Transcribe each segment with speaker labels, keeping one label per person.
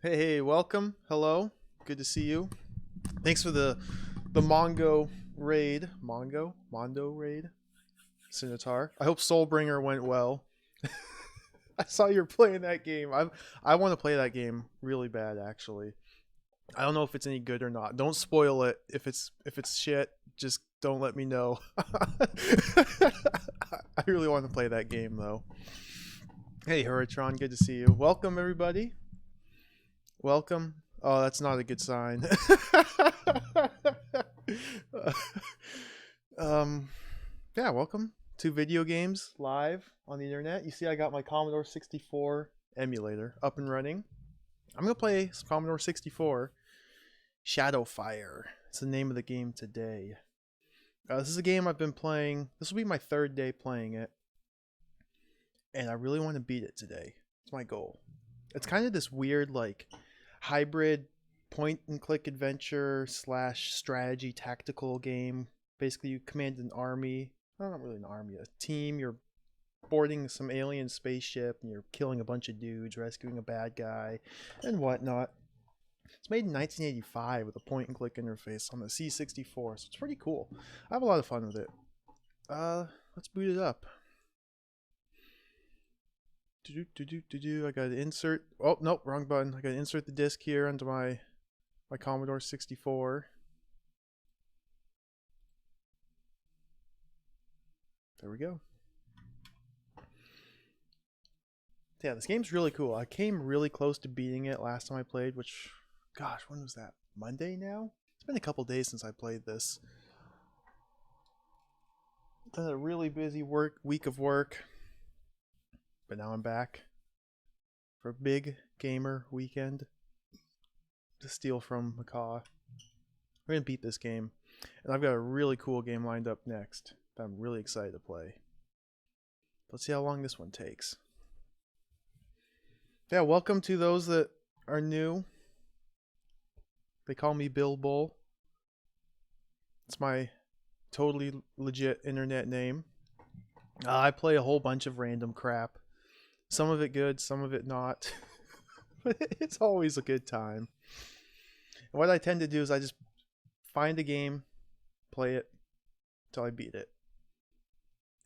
Speaker 1: Hey, welcome. Hello. Good to see you. Thanks for the Mongo raid. Mondo raid. Sinitar. I hope Soulbringer went well. I saw you were playing that game. I want to play that game really bad actually. I don't know if it's any good or not. Don't spoil it. If it's shit, just don't let me know. I really want to play that game though. Hey, Hurritron, good to see you. Welcome everybody. Welcome. Oh, that's not a good sign. um, yeah, welcome to video games live on the internet. You see, I got my Commodore 64 emulator up and running. I'm gonna play some Commodore 64 Shadowfire. It's the name of the game today. This is a game I've been playing. This will be my third day playing it, and I really want to beat it today. It's my goal. It's kind of this weird, like, hybrid point and click adventure slash strategy tactical game. Basically, you command an army. Well, not really an army, a team. You're boarding some alien spaceship and you're killing a bunch of dudes, rescuing a bad guy, and whatnot. It's made in 1985 with a point and click interface on the C64, so it's pretty cool. I have a lot of fun with it. Let's boot it up. I gotta insert. Oh nope, wrong button. I gotta insert the disc here onto my Commodore 64. There we go. Yeah, this game's really cool. I came really close to beating it last time I played, which, gosh, when was that? Monday now? It's been a couple days since I played this. It's been a really busy week of work, but now I'm back for a big gamer weekend to steal from Macaw. We're gonna beat this game, and I've got a really cool game lined up next that I'm really excited to play. Let's see how long this one takes. Yeah, welcome to those that are new. They call me Bill Bull. It's my totally legit internet name. I play a whole bunch of random crap. Some of it good, some of it not. But it's always a good time. And what I tend to do is I just find a game, play it till I beat it.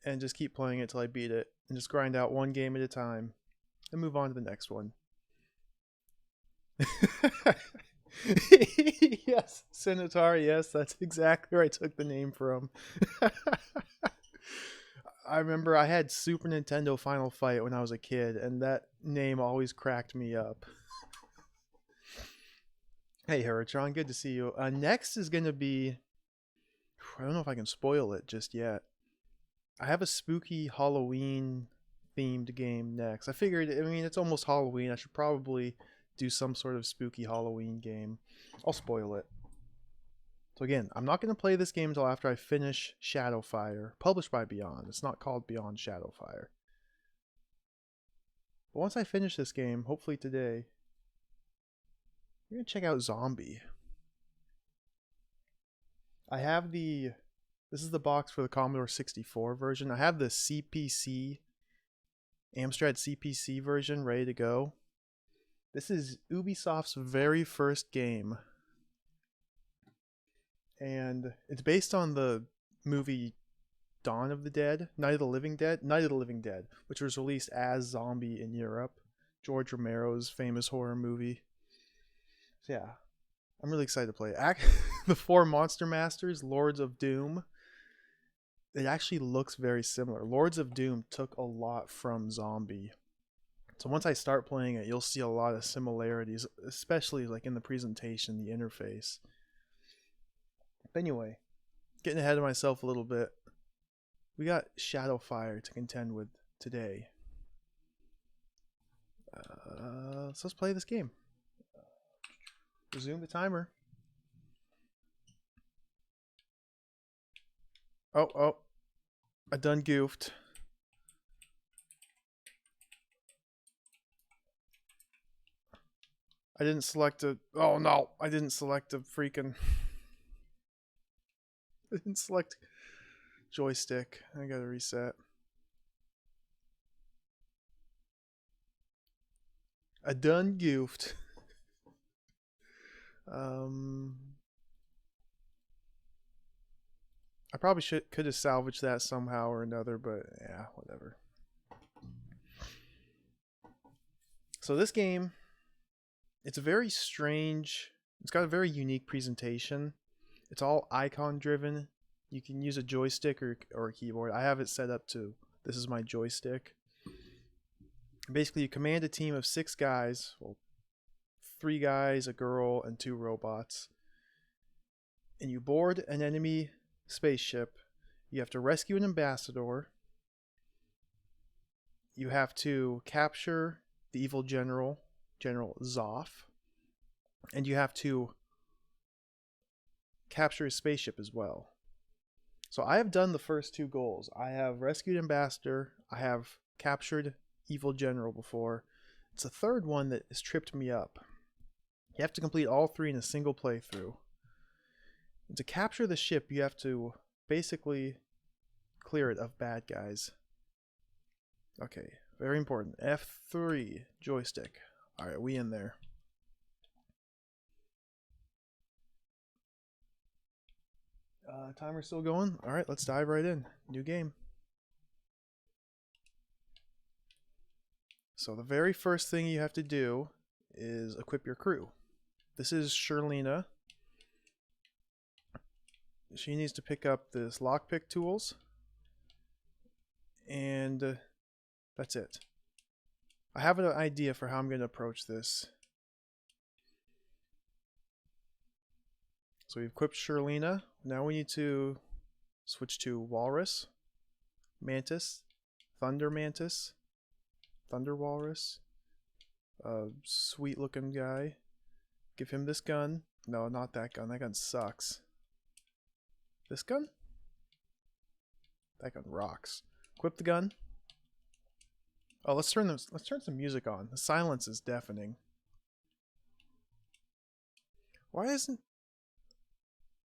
Speaker 1: And just keep playing it till I beat it. And just grind out one game at a time. And move on to the next one. Yes, Sinitar, yes, that's exactly where I took the name from. I remember I had Super Nintendo Final Fight when I was a kid, and that name always cracked me up. Hey, Heratron, good to see you. Next is going to be... I don't know if I can spoil it just yet. I have a spooky Halloween themed game next. I figured, I mean, it's almost Halloween. I should probably do some sort of spooky Halloween game. I'll spoil it. So again, I'm not going to play this game until after I finish Shadowfire, published by Beyond. It's not called Beyond Shadowfire. But once I finish this game, hopefully today, we're going to check out Zombie. I have the... This is the box for the Commodore 64 version. I have the CPC, Amstrad CPC version ready to go. This is Ubisoft's very first game. And it's based on the movie Dawn of the Dead, Night of the Living Dead, which was released as Zombie in Europe. George Romero's famous horror movie. So yeah, I'm really excited to play it. The four Monster Masters, Lords of Doom. It actually looks very similar. Lords of Doom took a lot from Zombie. So once I start playing it, you'll see a lot of similarities, especially like in the presentation, the interface. But anyway, getting ahead of myself a little bit. We got Shadowfire to contend with today. So let's play this game. Resume the timer. Oh, I done goofed. I didn't select a... Oh no, I didn't select a freaking... I didn't select joystick. I gotta reset. I done goofed. I probably could have salvaged that somehow or another, but yeah, whatever. So this game, it's a very strange, it's got a very unique presentation. It's all icon driven. You can use a joystick or a keyboard. I have it set up to, this is my joystick. Basically, you command a team of 6 guys, well, 3 guys, a girl, and 2 robots. And you board an enemy spaceship. You have to rescue an ambassador. You have to capture the evil general, General Zoff. And you have to capture his spaceship as well. So I have done the first 2 goals. I have rescued ambassador. I have captured evil general before. It's a third one that has tripped me up. You have to complete all 3 in a single playthrough. And to capture the ship, you have to basically clear it of bad guys. Okay, very important. F3 joystick. Alright, we in there. Timer's still going. Alright, let's dive right in. New game. So the very first thing you have to do is equip your crew. This is Sherlina. She needs to pick up this lockpick tools. And that's it. I have an idea for how I'm going to approach this. So we've equipped Sherlina. Now we need to switch to Walrus, Mantis, Thunder Mantis, Thunder Walrus, sweet looking guy. Give him this gun. No, not that gun. That gun sucks. This gun? That gun rocks. Equip the gun. Oh, let's turn some music on. The silence is deafening. Why isn't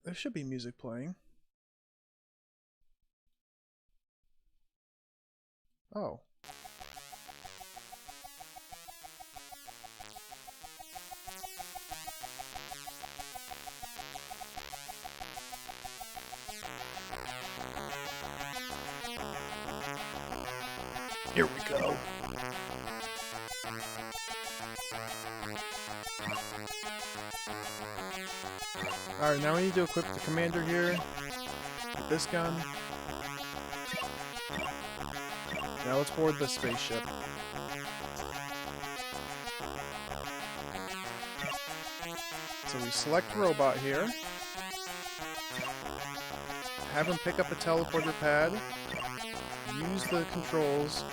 Speaker 1: there should be music playing? Oh. Here we go. Alright, now we need to equip the commander here with this gun. Now let's board the spaceship. So we select robot here. Have him pick up a teleporter pad. Use the controls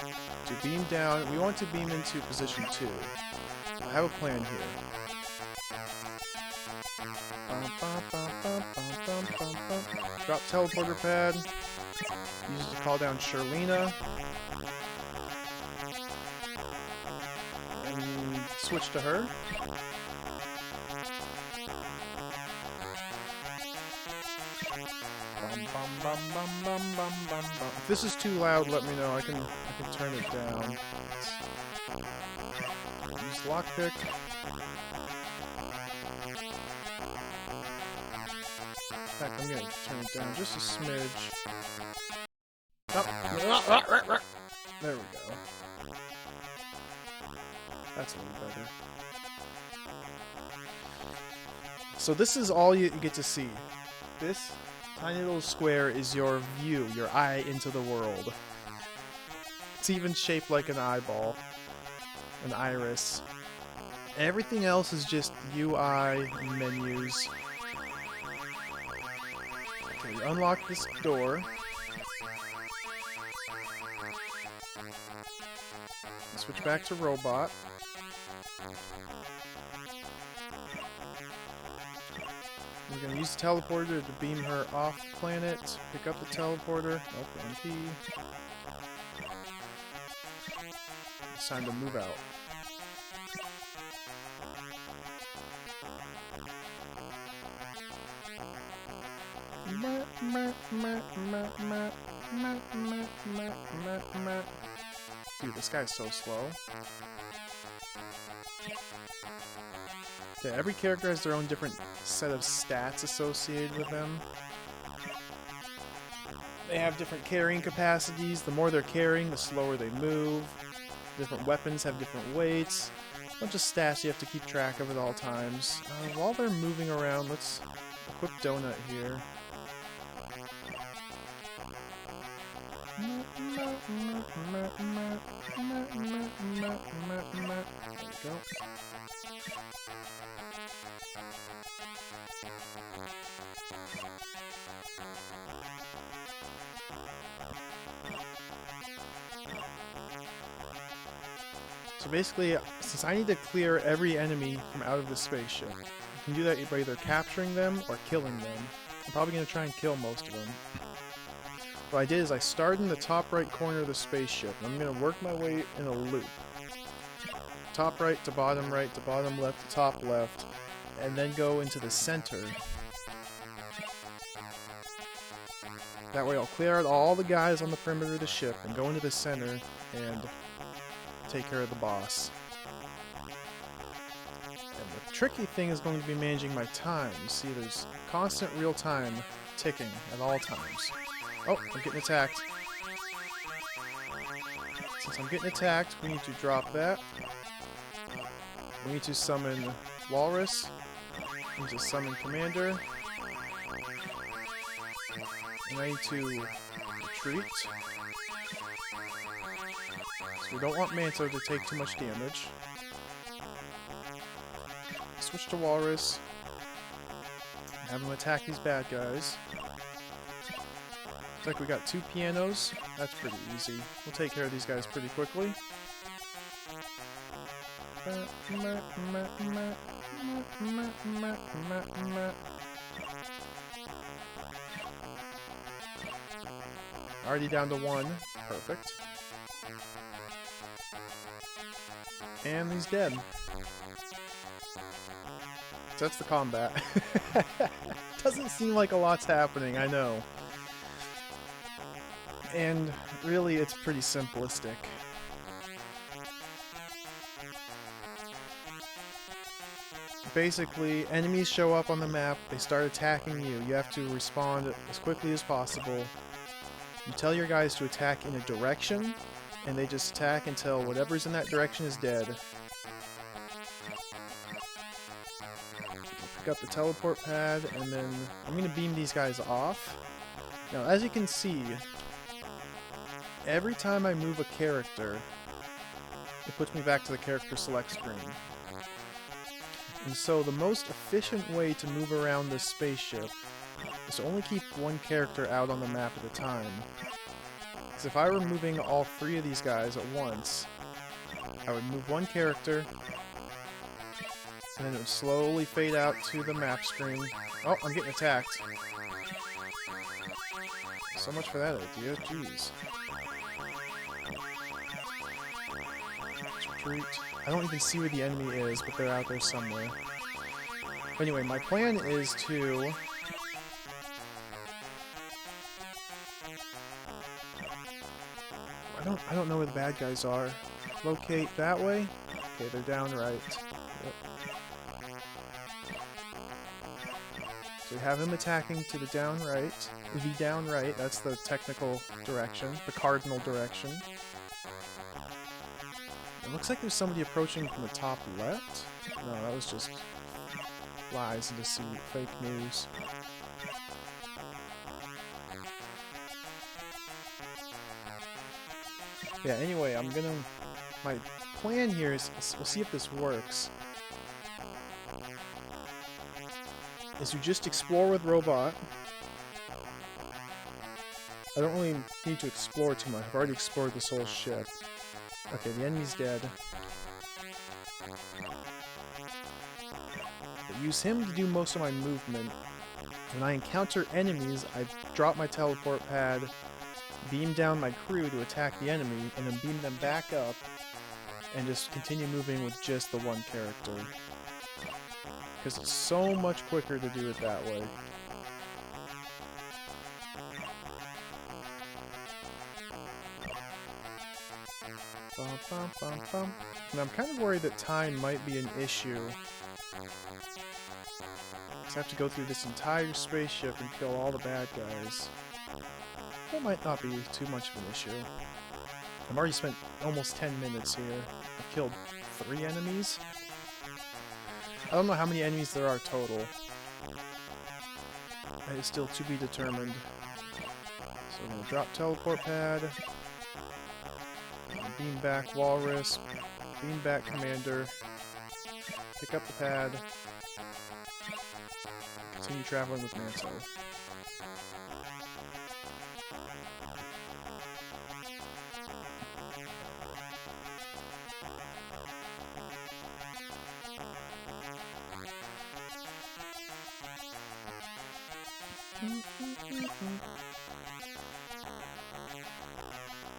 Speaker 1: to beam down. We want to beam into position 2. I have a plan here. Drop teleporter pad. Use it to call down Sherlina. And switch to her. If this is too loud, let me know. I can turn it down. Use lockpick. In fact, I'm gonna turn it down just a smidge. Oh. There we go. That's a little better. So this is all you get to see. This tiny little square is your view, your eye into the world. It's even shaped like an eyeball, an iris. Everything else is just UI menus. Okay, we unlock this door. Switch back to robot. We're going to use the teleporter to beam her off planet. Pick up the teleporter. Nope, one key. It's time to move out. Dude, this guy's so slow. Yeah, every character has their own different set of stats associated with them. They have different carrying capacities. The more they're carrying, the slower they move. Different weapons have different weights. A bunch of stats you have to keep track of at all times. While they're moving around, let's equip Donut here. There we go. So basically, since I need to clear every enemy from out of the spaceship, you can do that by either capturing them or killing them. I'm probably going to try and kill most of them. What I did is I started in the top right corner of the spaceship, and I'm going to work my way in a loop. Top right to bottom left to top left, and then go into the center. That way I'll clear out all the guys on the perimeter of the ship and go into the center and take care of the boss. And the tricky thing is going to be managing my time. You see, there's constant real time ticking at all times. Oh, I'm getting attacked. Since I'm getting attacked, we need to drop that. We need to summon Walrus. We need to summon Commander. And I need to retreat. So we don't want Manto to take too much damage. Switch to Walrus. Have him attack these bad guys. Looks like we got 2 pianos. That's pretty easy. We'll take care of these guys pretty quickly. Already down to 1. Perfect. And he's dead. So that's the combat. Doesn't seem like a lot's happening, I know. And really, it's pretty simplistic. Basically, enemies show up on the map, they start attacking you. You have to respond as quickly as possible. You tell your guys to attack in a direction, and they just attack until whatever's in that direction is dead. Pick up the teleport pad, and then I'm going to beam these guys off. Now, as you can see, every time I move a character, it puts me back to the character select screen. And so the most efficient way to move around this spaceship is to only keep one character out on the map at a time. Because if I were moving all 3 of these guys at once, I would move one character, and then it would slowly fade out to the map screen. Oh, I'm getting attacked. So much for that idea, jeez. Let's retreat. I don't even see where the enemy is, but they're out there somewhere. Anyway, my plan is to... I don't know where the bad guys are. Locate that way? Okay, they're down right. Yep. So we have him attacking to the down right. The down right, that's the technical direction, the cardinal direction. It looks like there's somebody approaching from the top left. No, that was just lies and deceit, fake news. Yeah, anyway, my plan here is, we'll see if this works, is to just explore with Robot. I don't really need to explore too much. I've already explored this whole ship. Okay, the enemy's dead. I use him to do most of my movement. When I encounter enemies, I drop my teleport pad, beam down my crew to attack the enemy, and then beam them back up, and just continue moving with just the one character. Because it's so much quicker to do it that way. bum, bum, bum. And I'm kind of worried that time might be an issue. I have to go through this entire spaceship and kill all the bad guys. That might not be too much of an issue. I've already spent almost 10 minutes here. I've killed 3 enemies. I don't know how many enemies there are total. That is still to be determined. So I'm gonna drop teleport pad. Beam back walrus. Beam back commander. Pick up the pad. Continue traveling with Manto.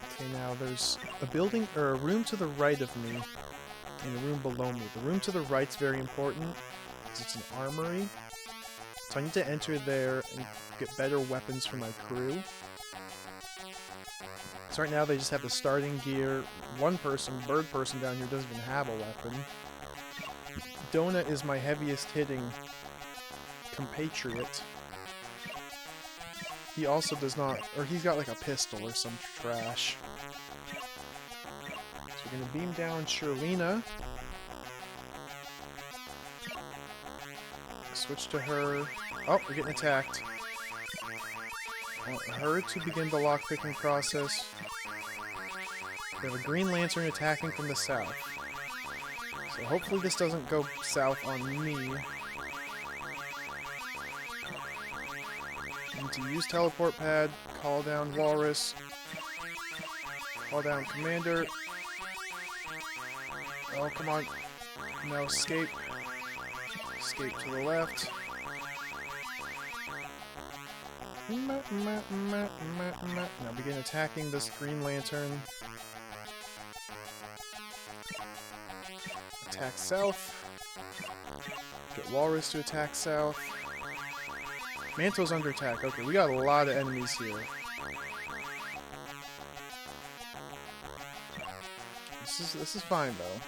Speaker 1: Okay, now there's a building or a room to the right of me and a room below me. The room to the right's very important because it's an armory. So I need to enter there and get better weapons for my crew. So right now they just have the starting gear. One person, bird person down here, doesn't even have a weapon. Donut is my heaviest hitting compatriot. He also does not, or he's got like a pistol or some trash. So we're gonna beam down Shirlina. Switch to her. Oh, we're getting attacked. I want her to begin the lockpicking process. We have a Green Lantern attacking from the south. So hopefully this doesn't go south on me. Need to use teleport pad, call down walrus, call down commander. Oh, come on. Now escape. Escape to the left. Now begin attacking this Green Lantern. Attack south. Get walrus to attack south. Manto's under attack. Okay, we got a lot of enemies here. This is fine though.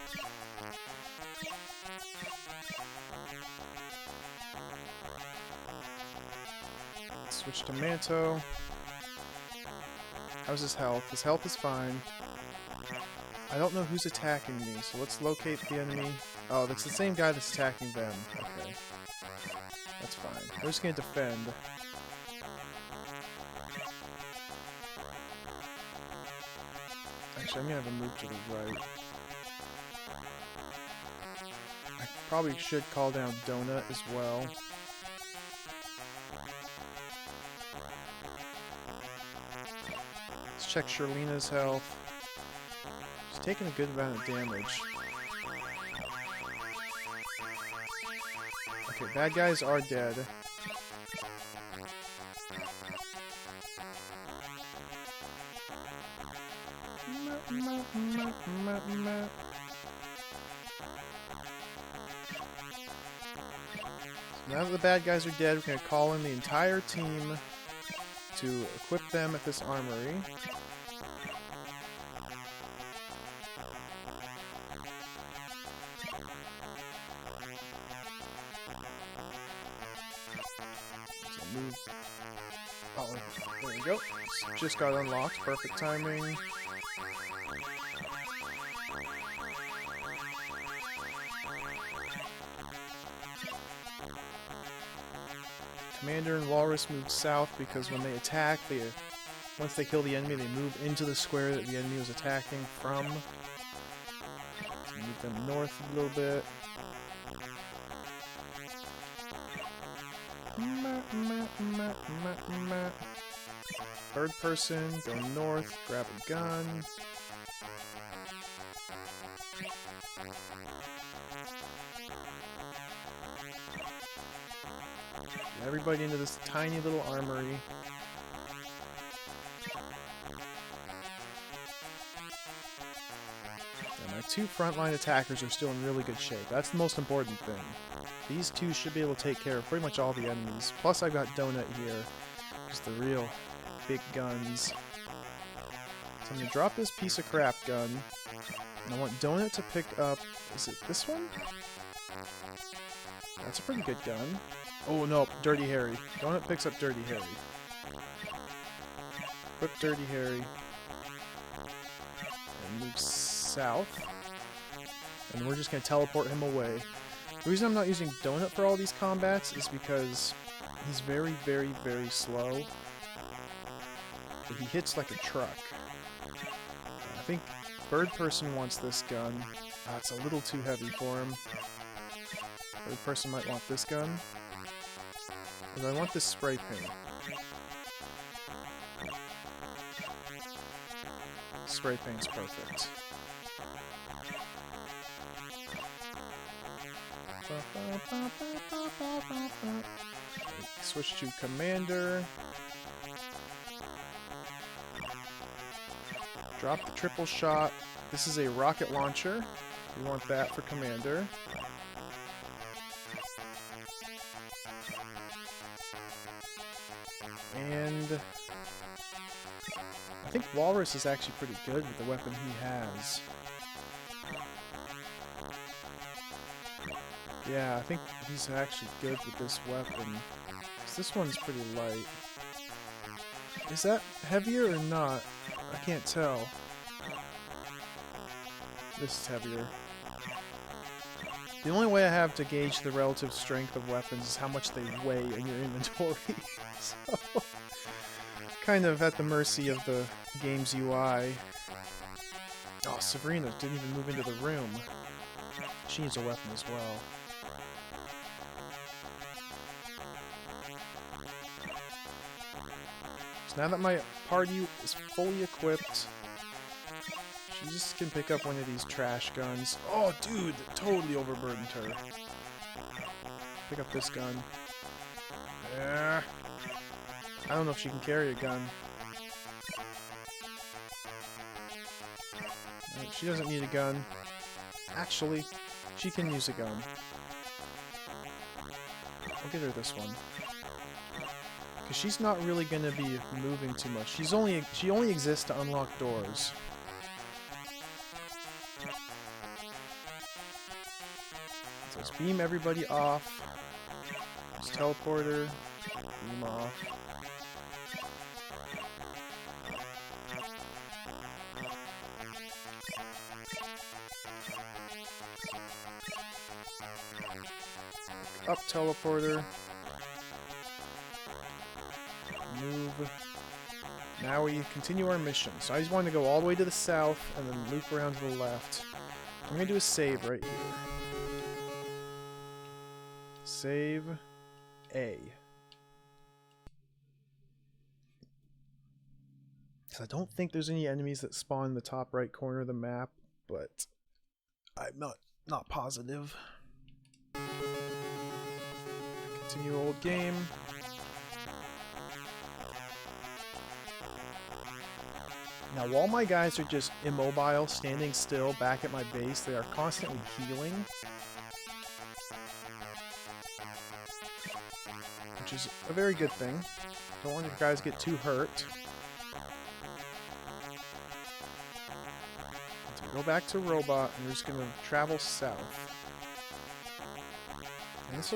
Speaker 1: Switch to Manto. How's his health? His health is fine. I don't know who's attacking me, so let's locate the enemy. Oh, that's the same guy that's attacking them. Okay. That's fine. We're just gonna defend. Actually, I'm gonna have a move to the right. I probably should call down Donut as well. Let's check Shirlina's health. She's taking a good amount of damage. Okay, bad guys are dead. Now that the bad guys are dead, we're going to call in the entire team to equip them at this armory. Oh, there we go. Just got unlocked. Perfect timing. Commander and Walrus move south because when they attack, once they kill the enemy, they move into the square that the enemy was attacking from. So move them north a little bit. Third person, go north, grab a gun. Get everybody into this tiny little armory. And my 2 frontline attackers are still in really good shape. That's the most important thing. These 2 should be able to take care of pretty much all the enemies. Plus I've got Donut here. Just the real big guns. So I'm gonna drop this piece of crap gun. And I want Donut to pick up... Is it this one? That's a pretty good gun. Oh no, Dirty Harry. Donut picks up Dirty Harry. Equip Dirty Harry. And move south. And we're just gonna teleport him away. The reason I'm not using Donut for all these combats is because he's very, very, very slow. But he hits like a truck. I think Bird Person wants this gun. It's a little too heavy for him. Bird Person might want this gun. And I want this spray paint. Spray paint's perfect. Switch to Commander. Drop the triple shot. This is a rocket launcher. We want that for Commander. And I think Walrus is actually pretty good with the weapon he has. Yeah, I think he's actually good with this weapon. 'Cause this one's pretty light. Is that heavier or not? I can't tell. This is heavier. The only way I have to gauge the relative strength of weapons is how much they weigh in your inventory. So, kind of at the mercy of the game's UI. Oh, Sabrina didn't even move into the room. She needs a weapon as well. So now that my party is fully equipped, she just can pick up one of these trash guns. Oh, dude, totally overburdened her. Pick up this gun. I don't know if she can carry a gun. She doesn't need a gun. Actually, she can use a gun. I'll get her this one. Because she's not really going to be moving too much. She only exists to unlock doors. So let's beam everybody off. Let's teleport her. Beam off. Up teleporter. Move. Now we continue our mission. So I just wanted to go all the way to the south and then loop around to the left. I'm going to do a save right here. Save A. Because I don't think there's any enemies that spawn in the top right corner of the map, but I'm not positive. Continue old game. Now while my guys are just immobile, standing still back at my base, they are constantly healing. Which is a very good thing. Don't want your guys to get too hurt. So we go back to Robot and we're just going to travel south. And this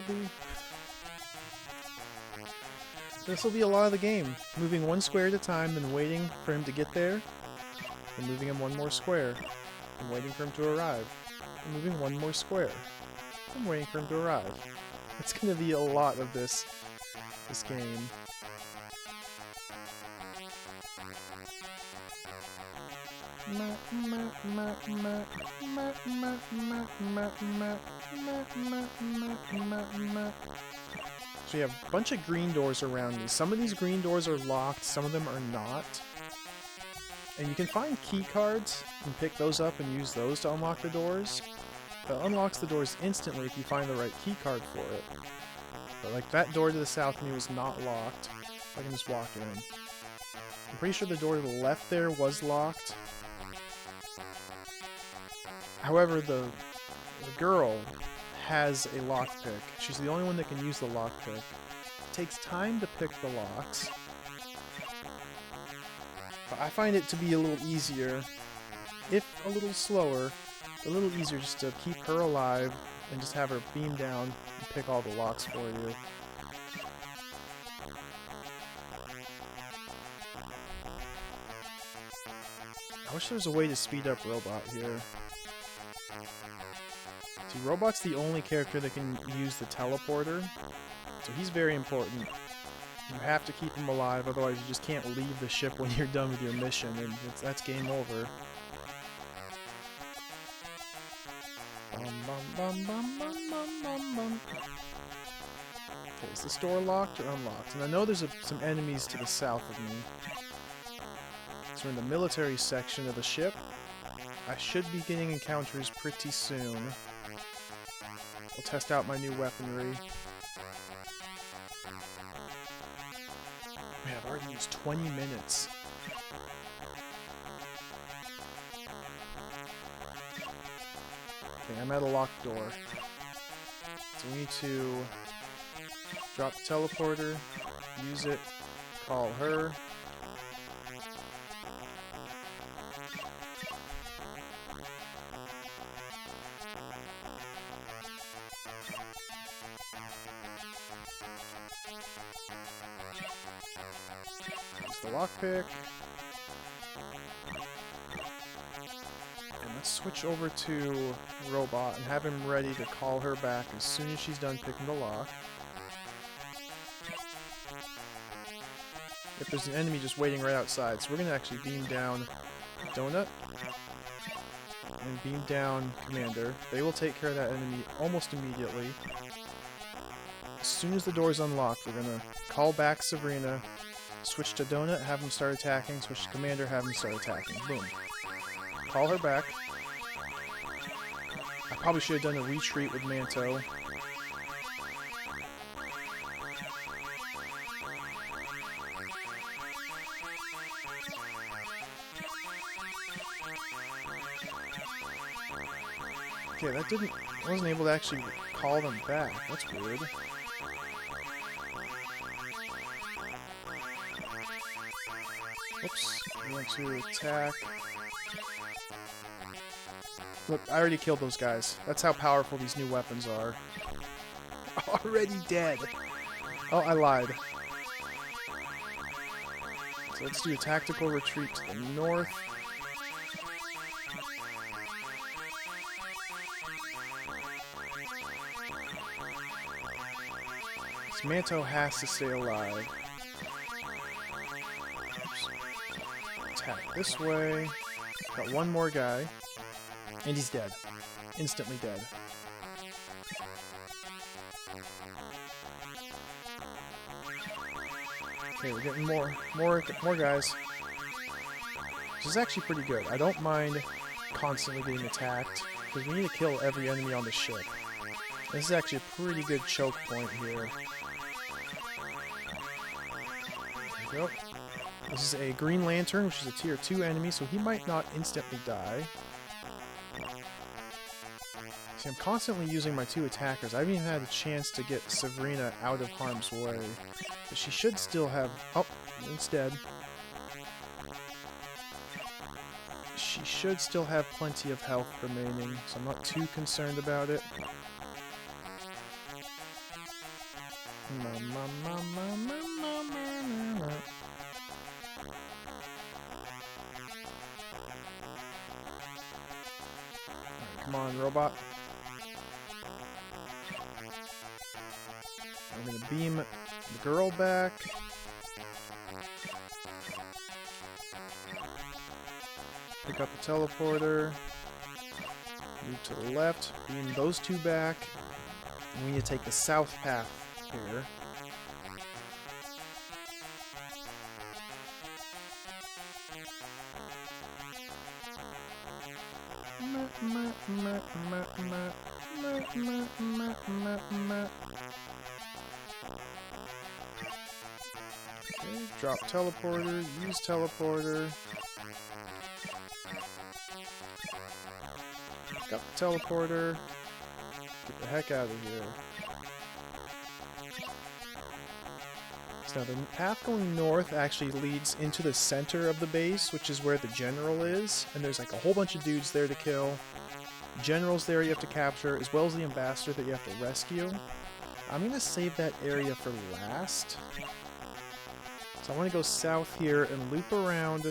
Speaker 1: will be a lot of the game. Moving one square at a time, then waiting for him to get there. And moving him one more square. And waiting for him to arrive. And moving one more square. And waiting for him to arrive. It's going to be a lot of this game. So you have a bunch of green doors around me. Some of these green doors are locked, some of them are not. And you can find key cards and pick those up and use those to unlock the doors. That unlocks the doors instantly if you find the right key card for it. But like that door to the south of me was not locked. I can just walk in. I'm pretty sure the door to the left there was locked. However, the girl has a lockpick. She's the only one that can use the lockpick. It takes time to pick the locks. But I find it to be a little easier, if a little slower, a little easier just to keep her alive and just have her beam down and pick all the locks for you. I wish there was a way to speed up Robot here. See, Robot's the only character that can use the teleporter, so he's very important. You have to keep him alive, otherwise you just can't leave the ship when you're done with your mission, and that's game over. Okay, is this door locked or unlocked? And I know there's some enemies to the south of me. So we're in the military section of the ship. I should be getting encounters pretty soon. We'll test out my new weaponry. Man, I've already used 20 minutes. Okay, I'm at a locked door. So we need to drop the teleporter, use it, call her. Use the lockpick. And let's switch over to Robot and have him ready to call her back as soon as she's done picking the lock. If there's an enemy just waiting right outside, so we're gonna actually beam down Donut and beam down Commander. They will take care of that enemy almost immediately. As soon as the door is unlocked, we're gonna call back Sabrina, switch to Donut, have him start attacking, switch to Commander, have him start attacking. Boom. Call her back. I probably should have done a retreat with Manto. Okay, that didn't... I wasn't able to actually call them back. That's weird. Oops. I want to attack. Look, I already killed those guys. That's how powerful these new weapons are. Already dead! Oh, I lied. So let's do a tactical retreat to the north. Manto has to stay alive. Oops. Attack this way. Got one more guy. And he's dead. Instantly dead. Okay, we're getting more guys. This is actually pretty good. I don't mind constantly getting attacked, because we need to kill every enemy on the ship. This is actually a pretty good choke point here. There we go. This is a Green Lantern, which is a tier 2 enemy, so he might not instantly die. See, I'm constantly using my 2 attackers. I haven't even had a chance to get Sabrina out of harm's way. But she should still have... Oh, it's dead. She should still have plenty of health remaining, so I'm not too concerned about it. Come on, Robot. I'm gonna beam the girl back. Pick up the teleporter. Move to the left. Beam those 2 back. And we need to take the south path here. Okay, drop teleporter, use teleporter. Pick up the teleporter. Get the heck out of here. So now the path going north actually leads into the center of the base, which is where the general is, and there's like a whole bunch of dudes there to kill. Generals there you have to capture, as well as the ambassador that you have to rescue. I'm going to save that area for last. So I want to go south here and loop around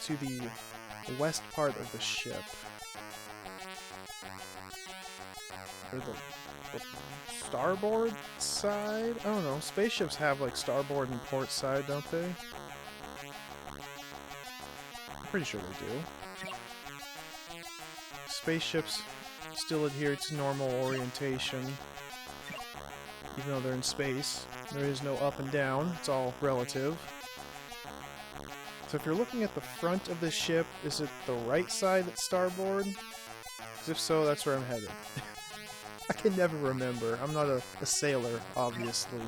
Speaker 1: to the west part of the ship. Or the starboard side? I don't know. Spaceships have like starboard and port side, don't they? I'm pretty sure they do. Spaceships still adhere to normal orientation, even though they're in space. There is no up and down, it's all relative. So if you're looking at the front of the ship, is it the right side that's starboard? Because if so, that's where I'm headed. I can never remember. I'm not a sailor, obviously.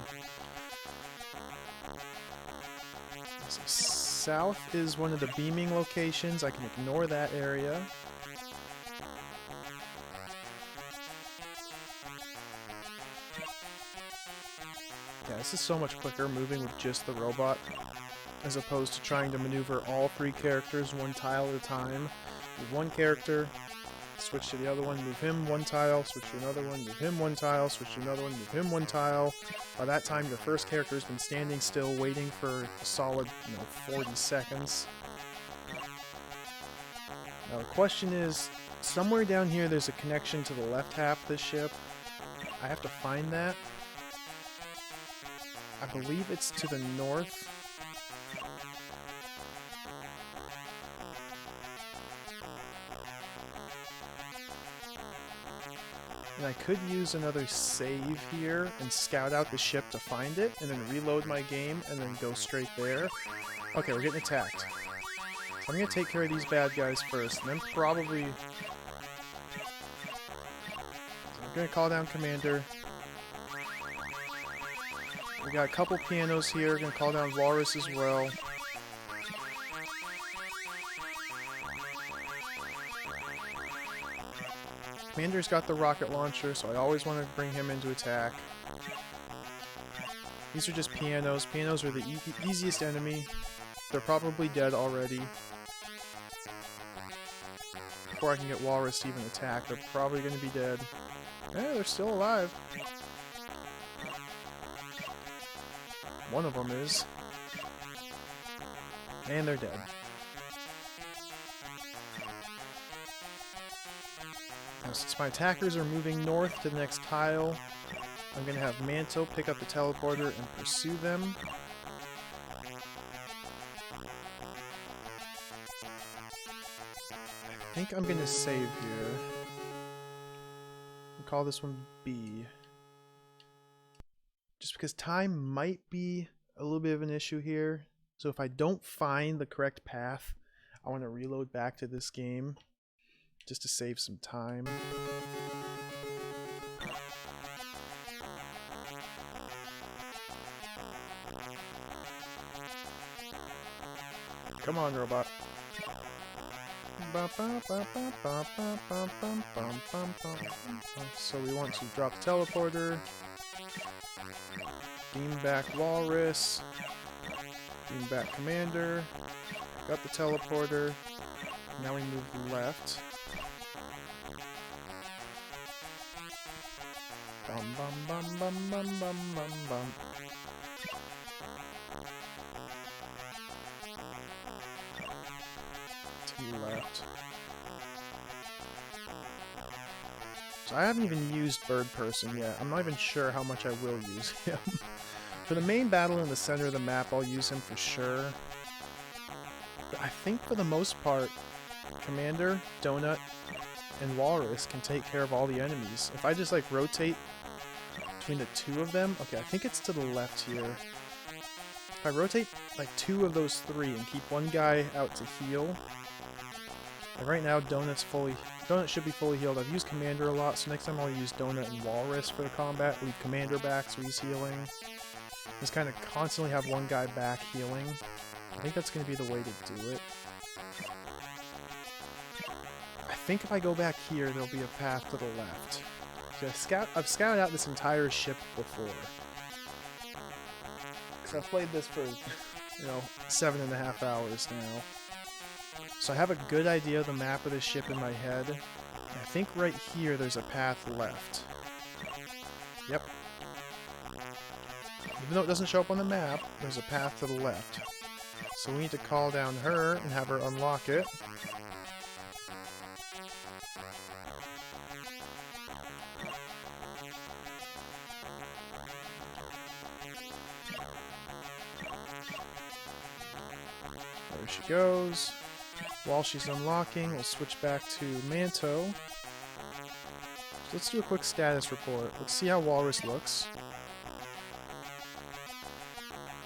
Speaker 1: So south is one of the beaming locations. I can ignore that area. Yeah, this is so much quicker moving with just the robot, as opposed to trying to maneuver all three characters one tile at a time. With one character, switch to the other one, move him one tile, switch to another one, move him one tile, switch to another one, move him one tile. By that time, your first character has been standing still, waiting for a solid, 40 seconds. Now the question is, somewhere down here there's a connection to the left half of the ship. I have to find that. I believe it's to the north. And I could use another save here and scout out the ship to find it, and then reload my game, and then go straight there. Okay, we're getting attacked. So I'm going to take care of these bad guys first, and then probably... So I'm going to call down Commander. We got a couple pianos here, going to call down Walrus as well. Commander's got the rocket launcher, so I always want to bring him into attack. These are just pianos. Pianos are the easiest enemy. They're probably dead already. Before I can get Walrus to even attack, they're probably going to be dead. Yeah, they're still alive. One of them is. And they're dead. Now, since my attackers are moving north to the next tile, I'm going to have Manto pick up the teleporter and pursue them. I think I'm going to save here. We'll call this one B. Just because time might be a little bit of an issue here. So if I don't find the correct path, I want to reload back to this game just to save some time. Come on, robot. So we want to drop the teleporter. Beam back Walrus. Beam back Commander. Got the teleporter. Now we move left. Bum bum bum bum bum bum bum bum. To left. So I haven't even used Bird Person yet. I'm not even sure how much I will use him. For the main battle in the center of the map, I'll use him for sure. But I think for the most part, Commander, Donut, and Walrus can take care of all the enemies. If I just like rotate between the two of them, okay, I think it's to the left here. If I rotate like two of those three and keep one guy out to heal, like right now Donut should be fully healed. I've used Commander a lot, so next time I'll use Donut and Walrus for the combat. Leave Commander back so he's healing. Just kind of constantly have one guy back healing. I think that's going to be the way to do it. I think if I go back here, there'll be a path to the left. So I've scouted out this entire ship before. So I've played this for, you know, 7.5 hours now. So I have a good idea of the map of this ship in my head. I think right here there's a path left. Yep. Even though it doesn't show up on the map, there's a path to the left. So we need to call down her and have her unlock it. There she goes. While she's unlocking, we'll switch back to Manto. So let's do a quick status report. Let's see how Walrus looks.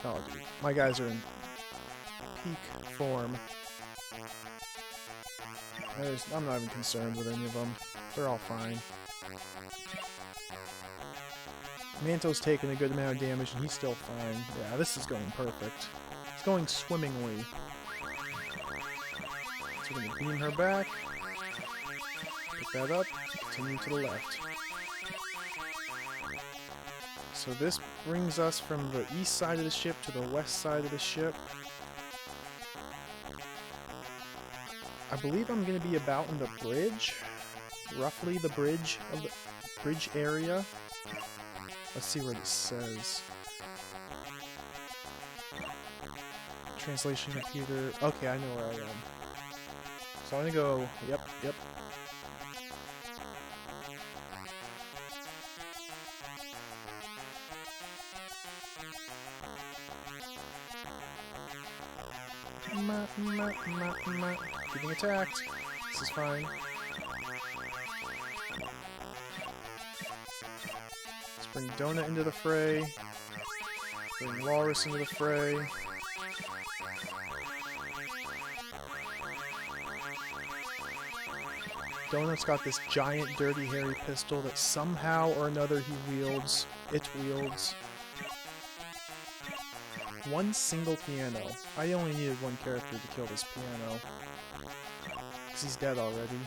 Speaker 1: Oh, dude. My guys are in peak form. I'm not even concerned with any of them. They're all fine. Manto's taking a good amount of damage and he's still fine. Yeah, this is going perfect. It's going swimmingly. So we're going to beam her back. Pick that up. Continue to the left. So this brings us from the east side of the ship to the west side of the ship. I believe I'm going to be about in the bridge. Roughly the bridge of the bridge area. Let's see what it says. Translation computer. Okay, I know where I am. So I'm going to go, yep. Getting attacked. This is fine. Let's bring Donut into the fray. Bring Walrus into the fray. Donut's got this giant, dirty, hairy pistol that somehow or another he wields. It wields. One single piano. I only needed one character to kill this piano. Because he's dead already.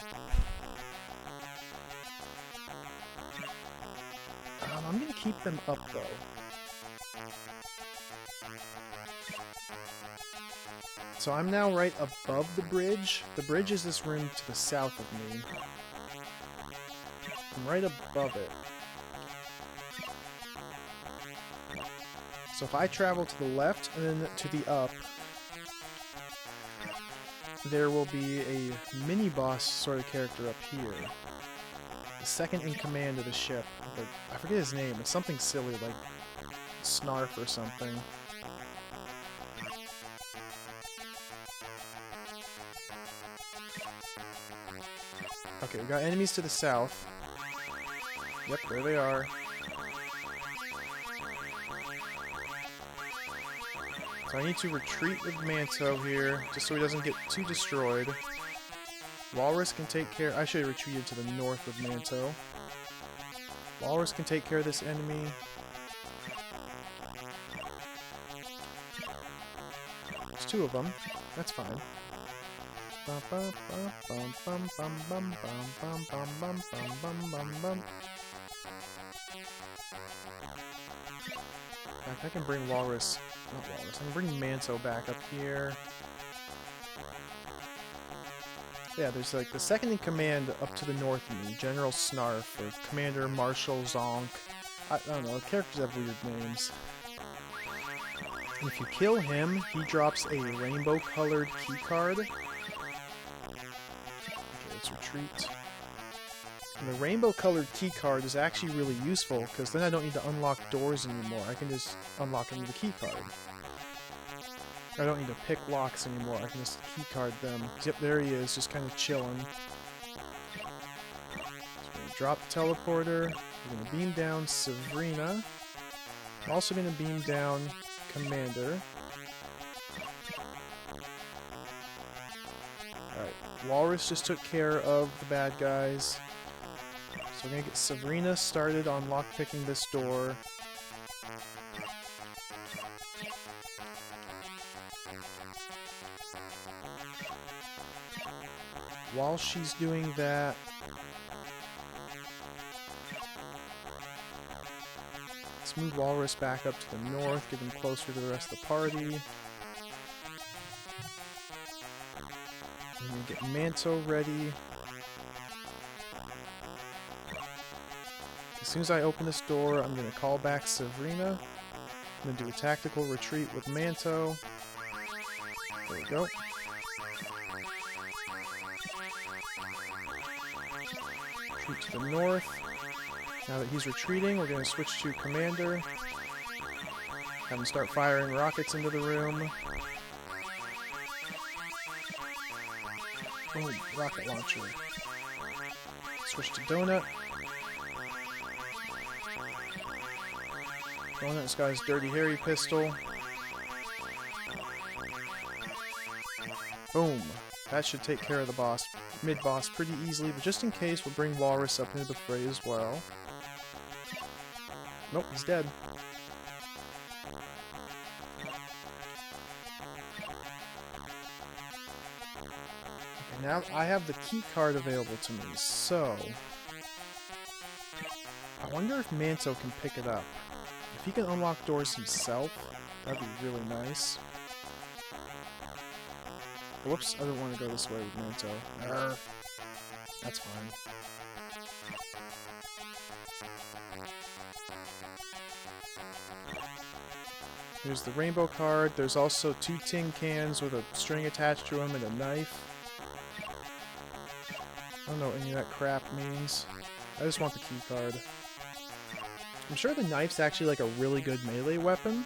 Speaker 1: I'm gonna keep them up though. So I'm now right above the bridge. The bridge is this room to the south of me. I'm right above it. So if I travel to the left and then to the up, there will be a mini-boss sort of character up here. The second in command of the ship. I forget his name. It's something silly like Snarf or something. Okay, we got enemies to the south. Yep, there they are. So I need to retreat with Manto here, just so he doesn't get too destroyed. Walrus can take care... I should have retreated to the north with Manto. Walrus can take care of this enemy. There's two of them. That's fine. In fact, I can bring Walrus... Not Walrus. I can bring Manto back up here. Yeah, there's like the second in command up to the north of me, General Snarf, or Commander Marshal Zonk. I don't know, characters have weird names. And if you kill him, he drops a rainbow-colored keycard. Okay, let's retreat. And the rainbow-colored keycard is actually really useful, because then I don't need to unlock doors anymore. I can just unlock them with a keycard. I don't need to pick locks anymore. I can just keycard them. Yep, there he is, just kind of chilling. So we're going to drop the teleporter. We're going to beam down Sabrina. I'm also going to beam down Commander. Alright, Walrus just took care of the bad guys. So we're going to get Sabrina started on lockpicking this door. While she's doing that, Let's move Walrus back up to the north, get him closer to the rest of the party. I'm gonna get Manto ready. As soon as I open this door, I'm gonna call back Sabrina. I'm gonna do a tactical retreat with Manto. There we go. Retreat to the north. Now that he's retreating, we're going to switch to Commander. Have him start firing rockets into the room. Boom, rocket launcher. Switch to Donut. Donut's got his Dirty Harry pistol. Boom. That should take care of the boss, mid-boss pretty easily, but just in case, we'll bring Walrus up into the fray as well. Nope, he's dead. Okay, now I have the key card available to me, so... I wonder if Manto can pick it up. If he can unlock doors himself, that'd be really nice. Whoops, I don't want to go this way with Manto. Arr. That's fine. Here's the rainbow card. There's also 2 tin cans with a string attached to them and a knife. I don't know what any of that crap means. I just want the key card. I'm sure the knife's actually like a really good melee weapon.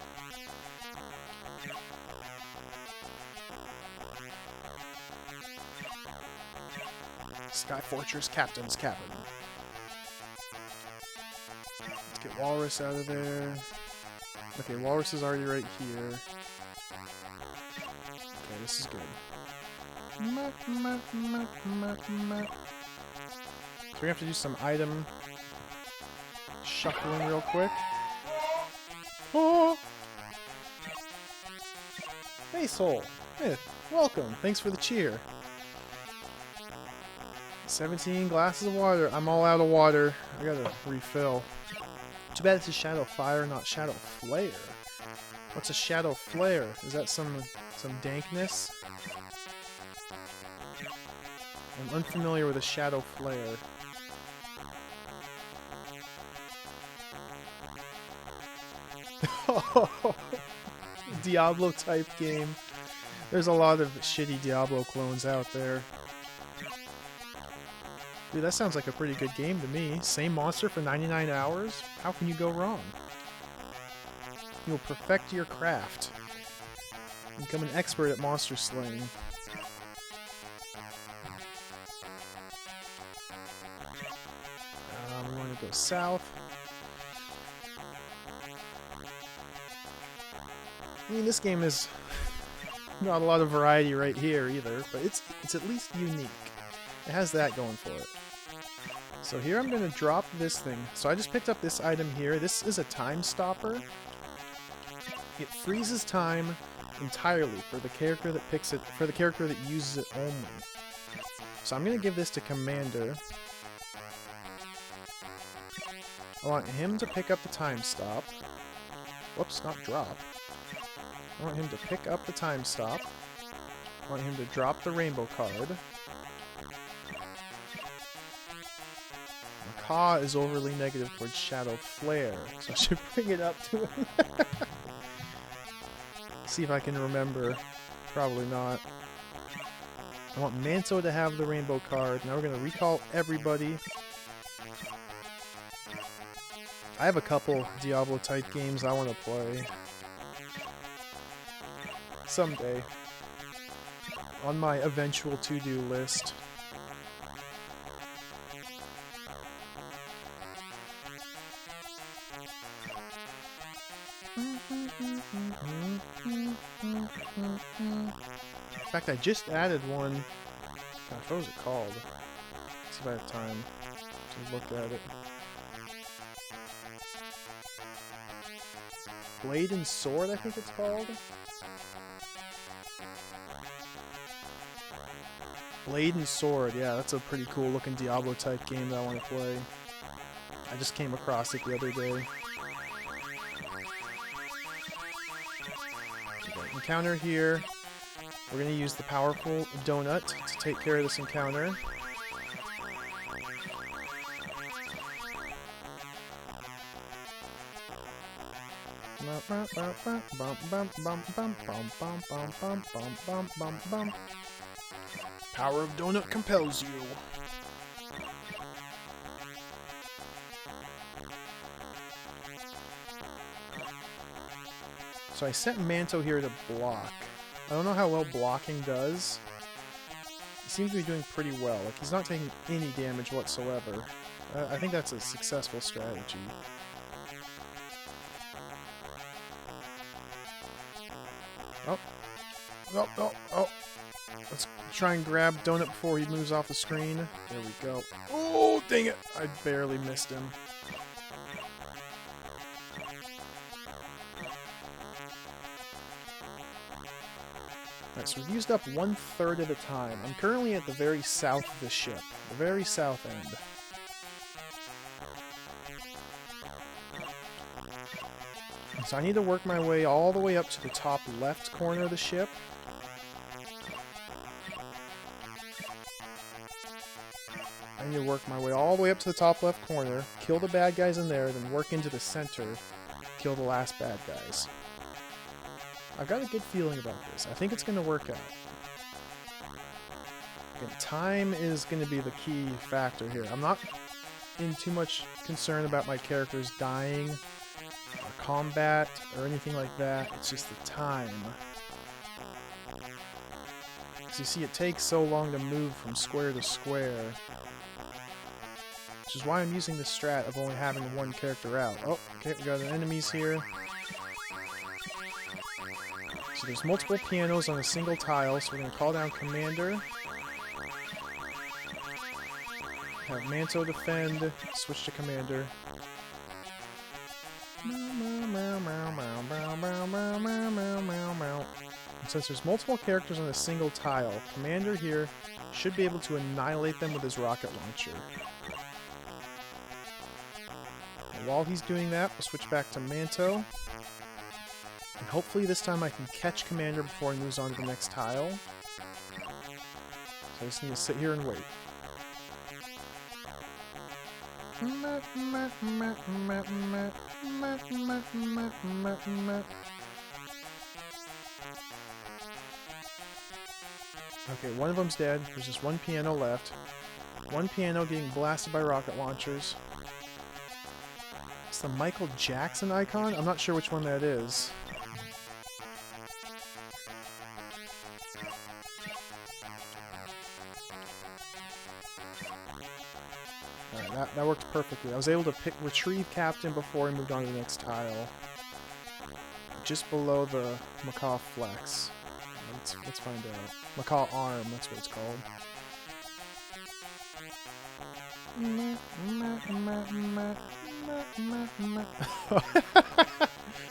Speaker 1: Sky Fortress Captain's Cabin. Let's get Walrus out of there. Okay, Walrus is already right here. Okay, this is good. So we have to do some item shuffling real quick. Oh! Hey, Soul. Hey, welcome. Thanks for the cheer. 17 glasses of water. I'm all out of water. I gotta refill. Too bad it's a Shadowfire, not Shadow Flare. What's a Shadow Flare? Is that some dankness? I'm unfamiliar with a Shadow Flare. Diablo type game. There's a lot of shitty Diablo clones out there. Dude, that sounds like a pretty good game to me. Same monster for 99 hours? How can you go wrong? You'll perfect your craft. Become an expert at monster slaying. We want to go south. I mean, this game is not a lot of variety right here either, but it's at least unique. It has that going for it. So here I'm going to drop this thing. So I just picked up this item here. This is a time stopper. It freezes time entirely for the character that picks it, for the character that uses it only. So I'm going to give this to Commander. I want him to pick up the time stop. Whoops, not drop. I want him to pick up the time stop. I want him to drop the rainbow card. Macaw is overly negative towards Shadow Flare, so I should bring it up to him. See if I can remember. Probably not. I want Manto to have the rainbow card. Now we're going to recall everybody. I have a couple Diablo type games I want to play. Someday. On my eventual to-do list. In fact, I just added one. Gosh, what was it called? Let's see if I have time to look at it. Blade and Sword, I think it's called. Blade and Sword, yeah, that's a pretty cool looking Diablo type game that I want to play. I just came across it the other day. encounter here. We're going to use the powerful donut to take care of this encounter. Power of donut compels you. So I set Manto here to block. I don't know how well blocking does. He seems to be doing pretty well. Like, he's not taking any damage whatsoever. I think that's a successful strategy. Oh. Oh, oh, oh. Let's try and grab Donut before he moves off the screen. There we go. Oh, dang it! I barely missed him. Alright, so we've used up 1/3 of the time. I'm currently at the very south of the ship. The very south end. So I need to work my way all the way up to the top left corner of the ship. I need to work my way all the way up to the top left corner, kill the bad guys in there, then work into the center, kill the last bad guys. I've got a good feeling about this. I think it's going to work out. Again, time is going to be the key factor here. I'm not in too much concern about my characters dying, or combat, or anything like that. It's just the time. Because you see, it takes so long to move from square to square. Which is why I'm using the strat of only having one character out. Oh, okay, we got enemies here. So there's multiple pianos on a single tile, so we're going to call down Commander. Have Manto defend, switch to Commander. And since there's multiple characters on a single tile, Commander here should be able to annihilate them with his rocket launcher. And while he's doing that, we'll switch back to Manto. And hopefully this time I can catch Commander before he moves on to the next tile. So I just need to sit here and wait. Okay, one of them's dead. There's just one piano left. One piano getting blasted by rocket launchers. It's the Michael Jackson icon? I'm not sure which one that is. Alright, that worked perfectly. I was able to retrieve Captain before he moved on to the next tile. Just below the Macaw Flex. Let's find out. Macaw Arm, that's what it's called.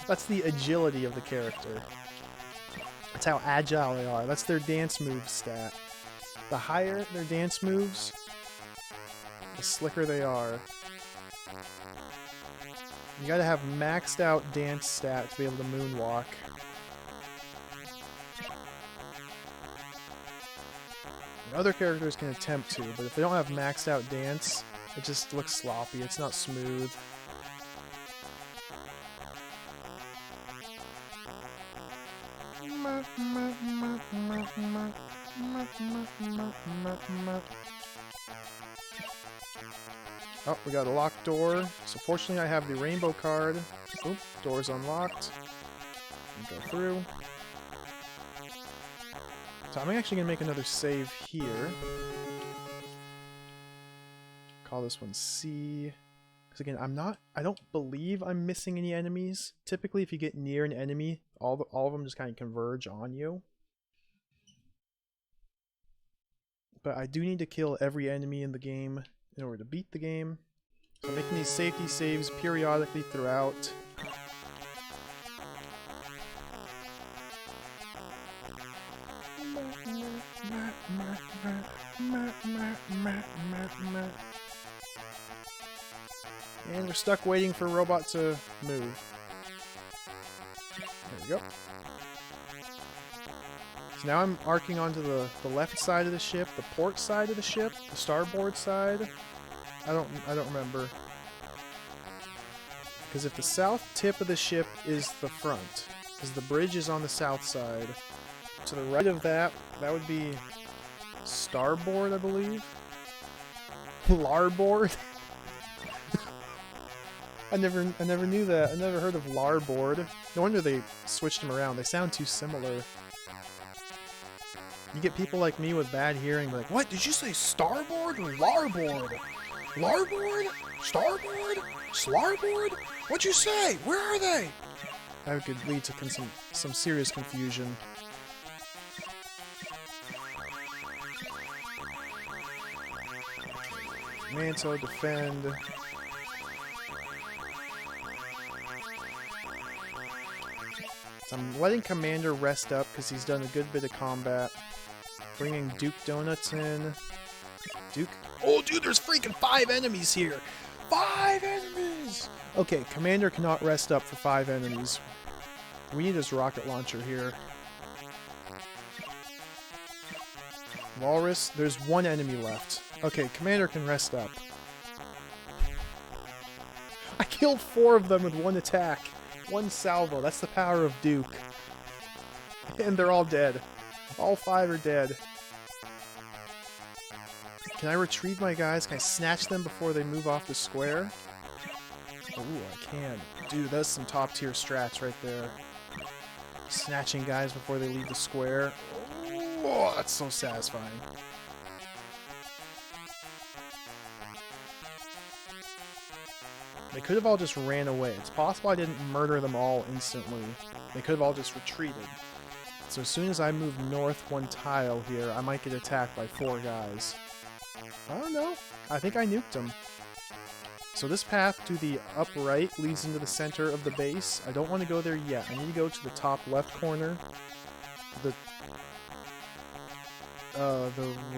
Speaker 1: That's the agility of the character. That's how agile they are. That's their dance move stat. The higher their dance moves, the slicker they are. You gotta have maxed out dance stat to be able to moonwalk. Other characters can attempt to, but if they don't have maxed out dance, it just looks sloppy. It's not smooth. Oh, we got a locked door. So fortunately I have the rainbow card. Oop, door's unlocked. Go through. So I'm actually going to make another save here. Call this one C. Because again, I don't believe I'm missing any enemies. Typically if you get near an enemy, all of them just kind of converge on you. But I do need to kill every enemy in the game in order to beat the game. So I'm making these safety saves periodically throughout. And we're stuck waiting for a robot to move. There we go. So now I'm arcing onto the left side of the ship, the port side of the ship, the starboard side. I don't remember. Because if the south tip of the ship is the front, because the bridge is on the south side, to the right of that, that would be starboard, I believe. Larboard. I never knew that. I never heard of larboard. No wonder they switched them around. They sound too similar. You get people like me with bad hearing, like, what? Did you say starboard or larboard? Larboard? Starboard? Slarboard? What'd you say? Where are they? That could lead to some serious confusion. Manto, defend. So I'm letting Commander rest up because he's done a good bit of combat. Bringing Duke Donuts in. Duke? Oh, dude, there's freaking 5 enemies here! 5 enemies! Okay, Commander cannot rest up for 5 enemies. We need his rocket launcher here. Walrus, there's 1 enemy left. Okay, Commander can rest up. I killed 4 of them with 1 attack. 1 salvo. That's the power of Duke. And they're all dead. All 5 are dead. Can I retrieve my guys? Can I snatch them before they move off the square? Ooh, I can. Dude, that's some top tier strats right there. Snatching guys before they leave the square. Oh, that's so satisfying. They could have all just ran away. It's possible I didn't murder them all instantly. They could have all just retreated. So as soon as I move north 1 tile here, I might get attacked by 4 guys. I don't know. I think I nuked them. So this path to the upright leads into the center of the base. I don't want to go there yet. I need to go to the top left corner. The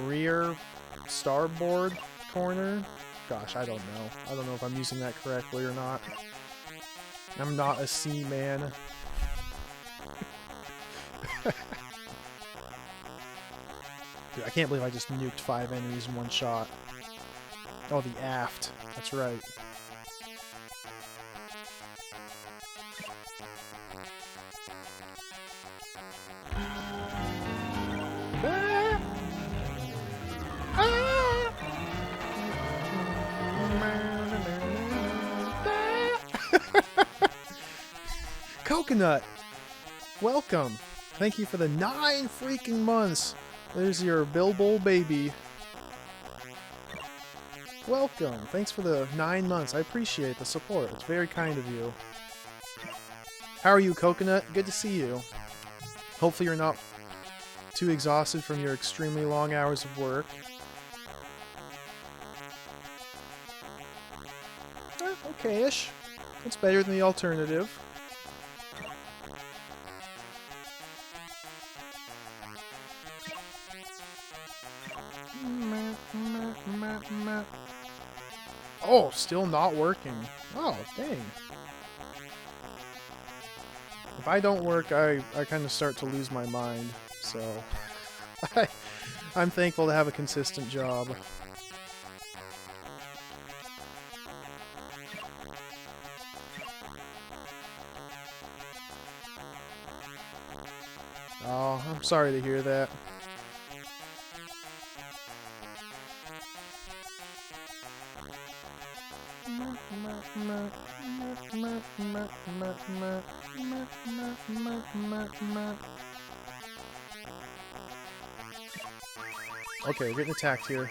Speaker 1: rear starboard corner. Gosh, I don't know. I don't know if I'm using that correctly or not. I'm not a seaman. Dude, I can't believe I just nuked 5 enemies in 1 shot. Oh, the aft. That's right. Coconut! Welcome! Thank you for the 9 freaking months! There's your Bilbo baby. Welcome! Thanks for the 9 months. I appreciate the support. It's very kind of you. How are you, Coconut? Good to see you. Hopefully you're not too exhausted from your extremely long hours of work. Okay-ish. It's better than the alternative. Oh, still not working. Oh, dang. If I don't work, I kind of start to lose my mind, so I'm thankful to have a consistent job. Oh, I'm sorry to hear that. Okay, we're getting attacked here.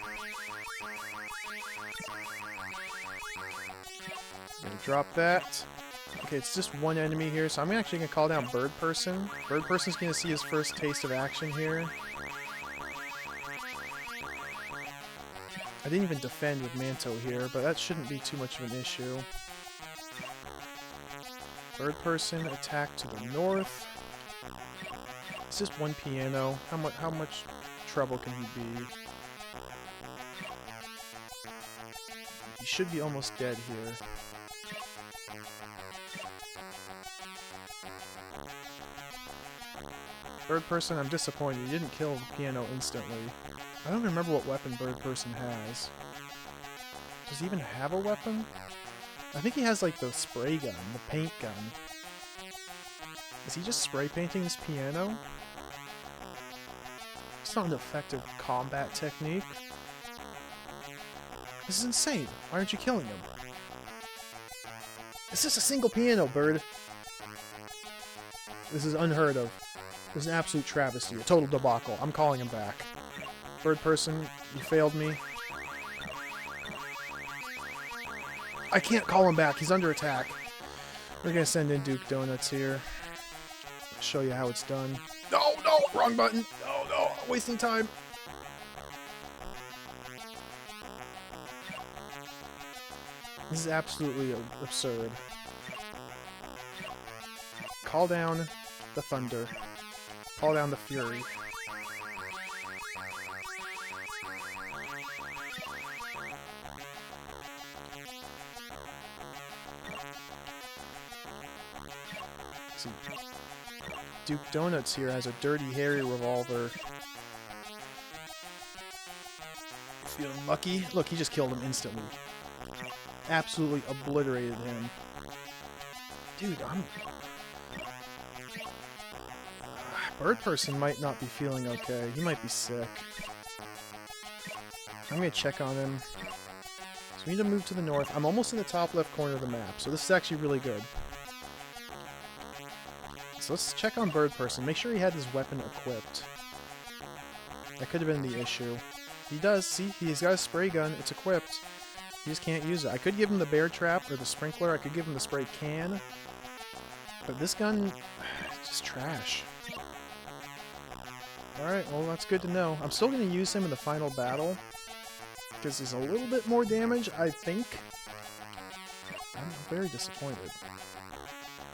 Speaker 1: Gonna drop that. Okay, it's just 1 enemy here, so I'm actually gonna call down Bird Person. Bird Person's gonna see his first taste of action here. I didn't even defend with Manto here, but that shouldn't be too much of an issue. Bird Person, attack to the north. It's just 1 piano. How much trouble can he be? He should be almost dead here. Bird person, I'm disappointed. You didn't kill the piano instantly. I don't remember what weapon bird person has. Does he even have a weapon? I think he has like the spray gun, the paint gun. Is he just spray painting this piano? It's not an effective combat technique. This is insane. Why aren't you killing him? It's just a single piano, bird. This is unheard of. This is an absolute travesty, a total debacle. I'm calling him back. Bird person, you failed me. I can't call him back. He's under attack. We're gonna send in Duke Donuts here. Show you how it's done. No, no, wrong button. No, no, wasting time. This is absolutely absurd. Call down the thunder. Call down the fury. See, Duke Donuts here has a Dirty Harry revolver. Feeling lucky? Look, he just killed him instantly. Absolutely obliterated him. Dude, Bird person might not be feeling okay. He might be sick. I'm gonna check on him. So we need to move to the north. I'm almost in the top left corner of the map, so this is actually really good. So let's check on bird person. Make sure he had his weapon equipped. That could have been the issue. He does. See, he's got a spray gun. It's equipped. He just can't use it. I could give him the bear trap or the sprinkler. I could give him the spray can. But this gun is just trash. Alright, well that's good to know. I'm still going to use him in the final battle. Because he's a little bit more damage, I think. I'm very disappointed.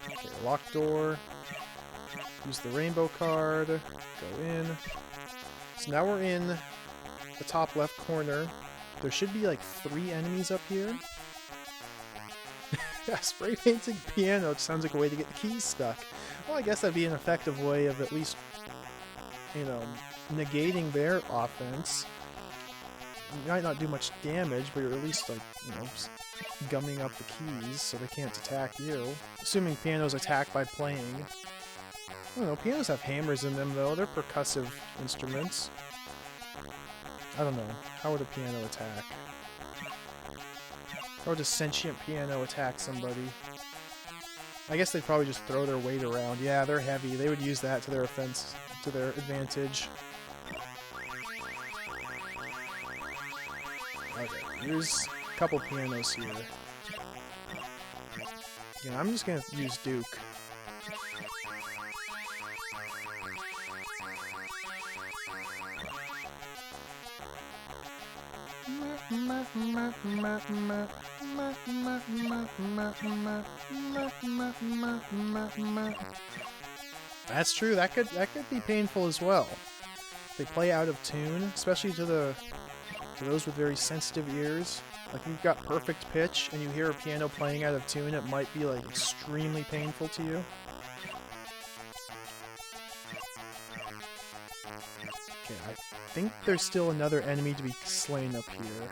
Speaker 1: Okay, locked door. Use the rainbow card. Go in. So now we're in the top left corner. There should be like 3 enemies up here. Yeah, spray painting piano sounds like a way to get the keys stuck. Well, I guess that'd be an effective way of at least, you know, negating their offense. You might not do much damage, but you're at least, like, you know, gumming up the keys so they can't attack you. Assuming pianos attack by playing. I don't know, pianos have hammers in them though, they're percussive instruments. I don't know, how would a piano attack? How would a sentient piano attack somebody? I guess they'd probably just throw their weight around. Yeah, they're heavy, they would use that to their offense, to their advantage. Okay, here's a couple pianos here. Yeah, I'm just gonna use Duke. That's true, that could be painful as well. They play out of tune, especially to those with very sensitive ears. Like, if you've got perfect pitch and you hear a piano playing out of tune, it might be like extremely painful to you. Okay, I think there's still another enemy to be slain up here.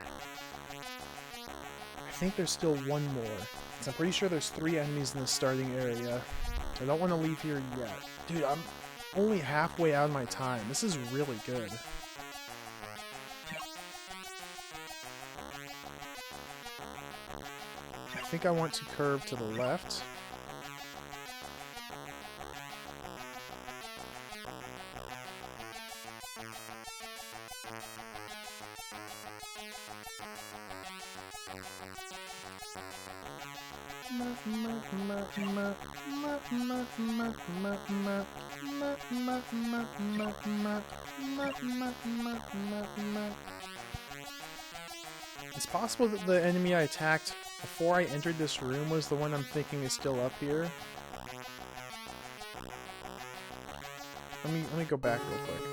Speaker 1: I think there's still one more. So I'm pretty sure there's 3 enemies in the starting area. So I don't want to leave here yet. Dude, I'm only halfway out of my time. This is really good. I think I want to curve to the left. It's possible that the enemy I attacked before I entered this room was the one I'm thinking is still up here. Let me go back real quick.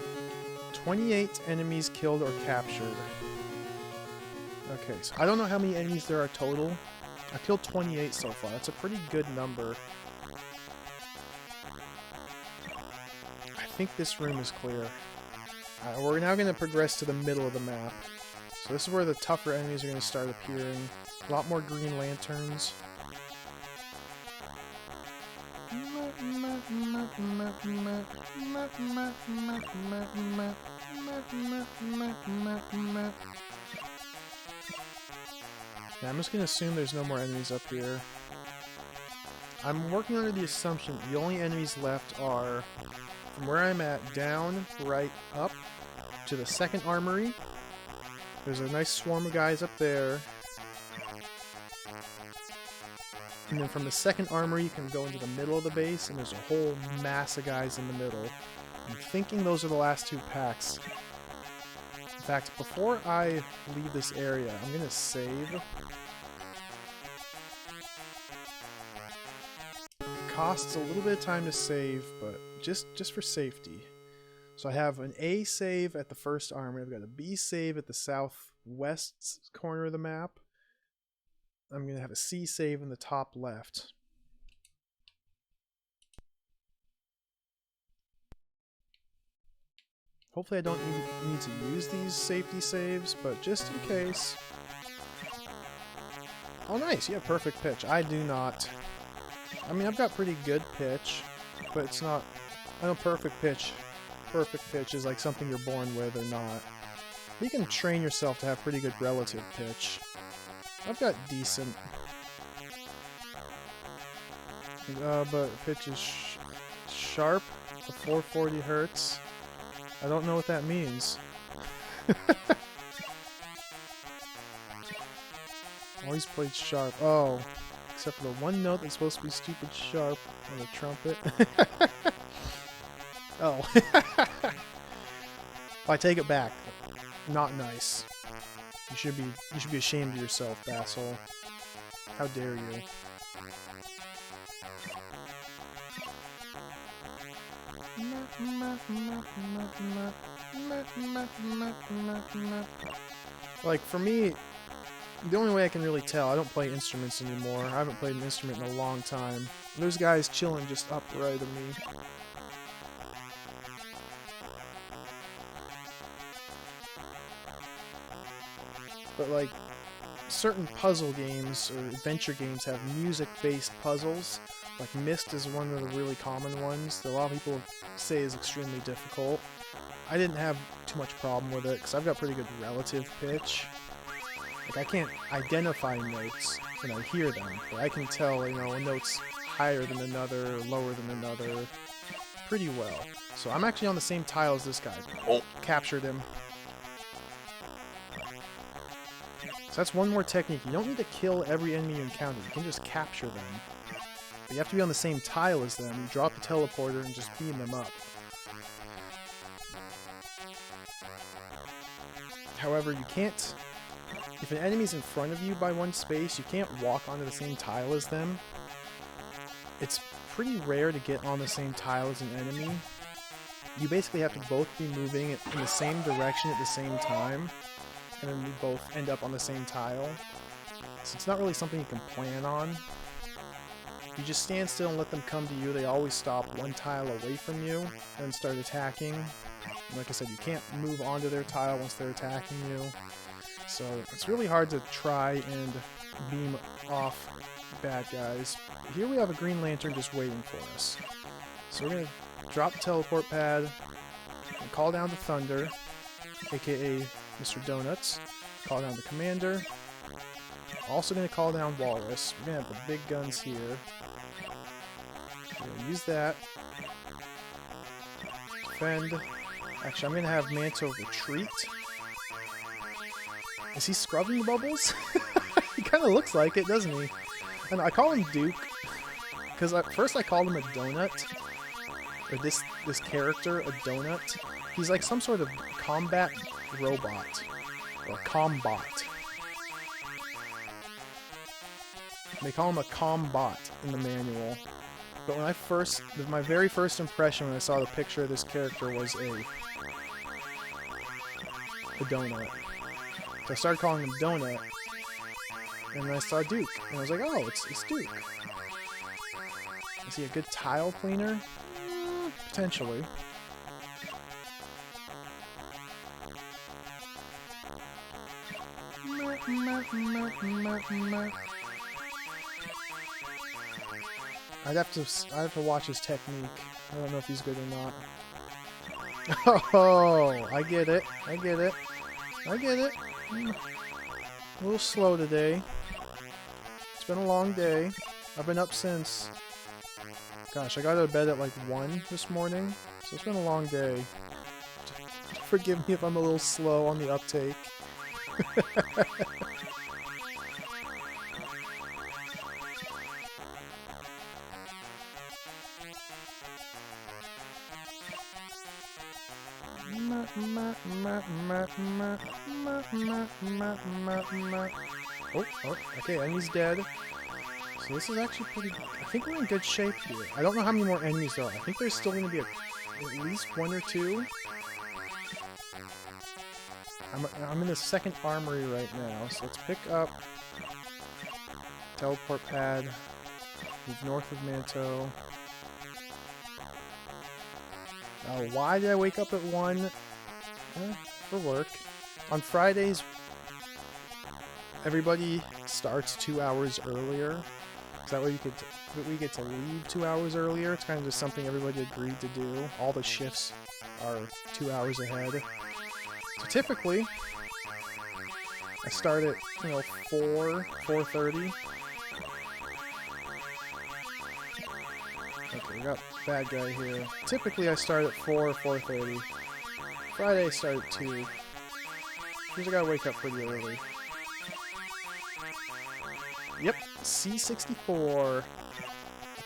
Speaker 1: 28 enemies killed or captured. Okay, so I don't know how many enemies there are total. I killed 28 so far. That's a pretty good number. think this room is clear. We're now going to progress to the middle of the map. So this is where the tougher enemies are going to start appearing. A lot more green lanterns. Yeah, I'm just going to assume there's no more enemies up here. I'm working under the assumption the only enemies left are from where I'm at, down, right, up, to the second armory. There's a nice swarm of guys up there. And then from the second armory, you can go into the middle of the base, and there's a whole mass of guys in the middle. I'm thinking those are the last two packs. In fact, before I leave this area, I'm going to save. It costs a little bit of time to save, but just for safety. So I have an A save at the first armory. I've got a B save at the southwest corner of the map. I'm going to have a C save in the top left. Hopefully I don't need to use these safety saves, but just in case. Oh nice, you have perfect pitch. I do not. I mean, I've got pretty good pitch, but it's not... I know perfect pitch is like something you're born with or not. You can train yourself to have pretty good relative pitch. I've got decent. But pitch is sharp to 440 hertz. I don't know what that means. Always played sharp. Oh, except for the one note that's supposed to be stupid sharp on the trumpet. Oh. I take it back. Not nice. You should be ashamed of yourself, asshole. How dare you? Like, for me, the only way I can really tell, I don't play instruments anymore. I haven't played an instrument in a long time. There's guys chilling just upright of me. But like, certain puzzle games or adventure games have music-based puzzles. Like Myst is one of the really common ones that a lot of people say is extremely difficult. I didn't have too much problem with it because I've got pretty good relative pitch. Like I can't identify notes when I hear them, but I can tell, you know, a note's higher than another, lower than another, pretty well. So I'm actually on the same tile as this guy. Oh, captured him. So that's one more technique. You don't need to kill every enemy you encounter. You can just capture them. But you have to be on the same tile as them, drop the teleporter, and just beam them up. However, you can't... If an enemy's in front of you by one space, you can't walk onto the same tile as them. It's pretty rare to get on the same tile as an enemy. You basically have to both be moving in the same direction at the same time. And then we both end up on the same tile. So it's not really something you can plan on. You just stand still and let them come to you. They always stop one tile away from you and start attacking. And like I said, you can't move onto their tile once they're attacking you. So it's really hard to try and beam off bad guys. Here we have a green lantern just waiting for us. So we're going to drop the teleport pad and call down the Thunder, aka Mr. Donuts, call down the Commander, also going to call down Walrus. We're going to have the big guns here. We're going to use that. Defend. Actually, I'm going to have Manto retreat. Is he scrubbing bubbles? He kind of looks like it, doesn't he? And I call him Duke, because at first I called him a donut. Or this character, a donut. He's like some sort of combat robot. Or combot. They call him a combot in the manual. But when my very first impression when I saw the picture of this character was a donut. So I started calling him Donut, and then I saw Duke, and I was like, oh, it's Duke. Is he a good tile cleaner? Potentially. I have to watch his technique. I don't know if he's good or not. Oh, I get it. I get it. I get it. A little slow today. It's been a long day. I've been up since... Gosh, I got out of bed at like 1 this morning. So it's been a long day. Forgive me if I'm a little slow on the uptake. Oh, okay, enemy's dead. So this is actually pretty... I think we're in good shape here. I don't know how many more enemies there are. I think there's still going to be at least 1 or 2. I'm in the second armory right now, so let's pick up teleport pad, move north of Manto. Now, why did I wake up at 1? For work. On Fridays, everybody starts 2 hours earlier. So that way we get to leave 2 hours earlier. It's kind of just something everybody agreed to do. All the shifts are 2 hours ahead. So typically, I start at, 4:30. Okay, we got bad guy here. Typically, I start at 4:30. Friday, I start at 2. Because I gotta wake up pretty early. Yep, C64.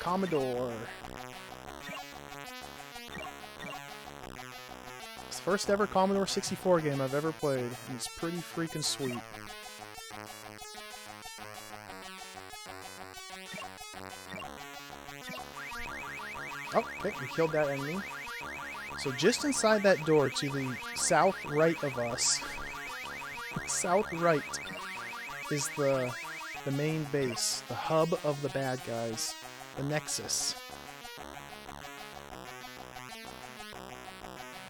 Speaker 1: Commodore. It's the first ever Commodore 64 game I've ever played, and it's pretty freaking sweet. Oh, okay, we killed that enemy. So just inside that door to the south right of us, south right, is the main base, the hub of the bad guys, the Nexus.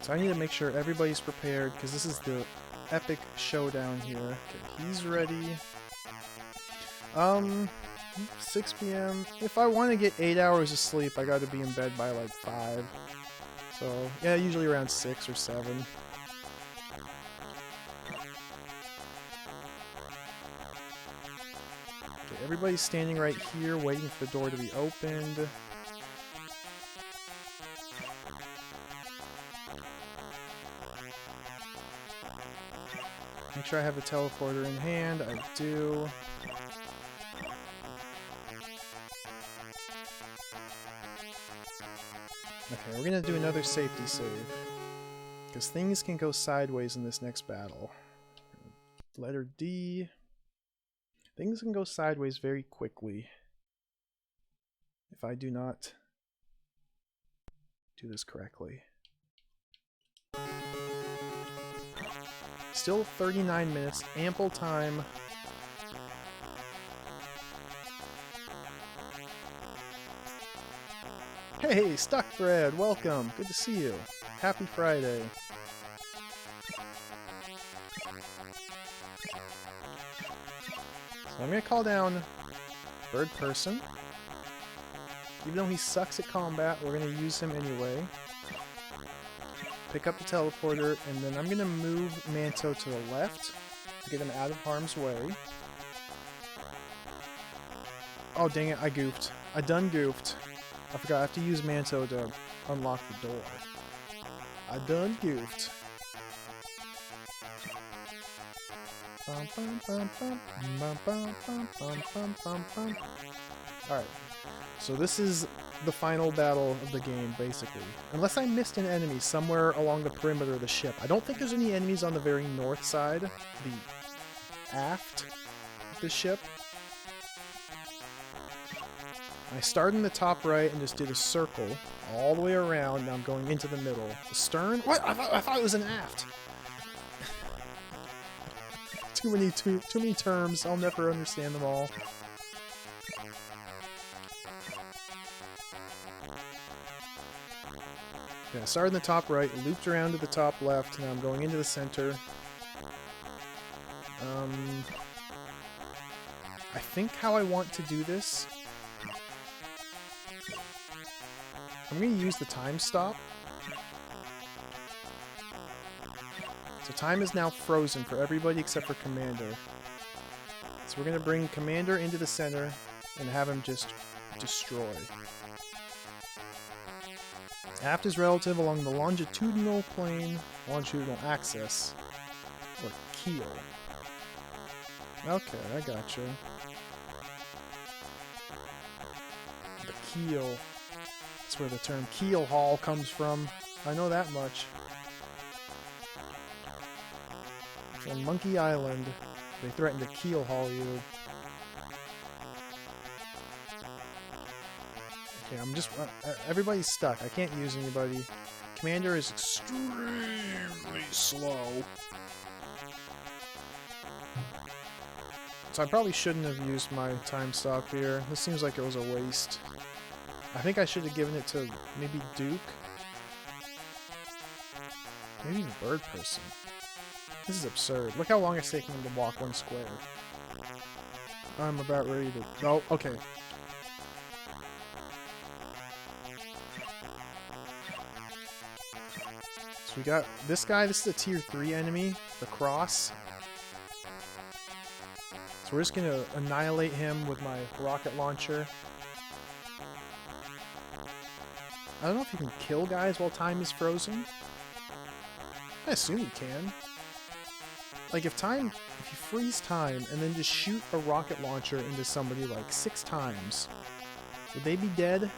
Speaker 1: So I need to make sure everybody's prepared, because this is the epic showdown here. Okay, he's ready. 6 p.m. If I want to get 8 hours of sleep, I gotta be in bed by like 5. So, yeah, usually around 6 or 7. Okay, everybody's standing right here, waiting for the door to be opened. Make sure I have a teleporter in hand. I do. Okay, we're gonna do another safety save. Because things can go sideways in this next battle. Letter D. Things can go sideways very quickly if I do not do this correctly. Still 39 minutes, ample time. Hey, Stuckthread, welcome. Good to see you. Happy Friday. So I'm gonna call down Bird Person. Even though he sucks at combat, we're gonna use him anyway. Pick up the teleporter, and then I'm gonna move Manto to the left to get him out of harm's way. Oh dang it, I goofed. I done goofed. I forgot I have to use Manto to unlock the door. I done goofed. Alright, so this is the final battle of the game, basically. Unless I missed an enemy somewhere along the perimeter of the ship. I don't think there's any enemies on the very north side, the aft of the ship. I started in the top right and just did a circle all the way around. Now I'm going into the middle. The stern? What? I thought it was an aft. Too many terms. I'll never understand them all. Okay, I started in the top right, looped around to the top left. Now I'm going into the center. think how I want to do this, I'm going to use the time stop. So time is now frozen for everybody except for Commander. So we're going to bring Commander into the center and have him just destroy. Aft is relative along the longitudinal plane, longitudinal axis, or keel. Okay, I gotcha. The keel. That's where the term keel haul comes from. I know that much. On Monkey Island, they threatened to keel haul you. Okay, I'm just... everybody's stuck. I can't use anybody. Commander is extremely slow. So I probably shouldn't have used my time stop here. This seems like it was a waste. I think I should have given it to maybe Duke. Maybe the bird person. This is absurd. Look how long it's taking him to walk one square. I'm about ready to... Oh, okay. So we got this guy. This is a tier 3 enemy. The Cross. So we're just going to annihilate him with my rocket launcher. I don't know if you can kill guys while time is frozen. I assume you can. Like, if you freeze time and then just shoot a rocket launcher into somebody like 6 times, would they be dead?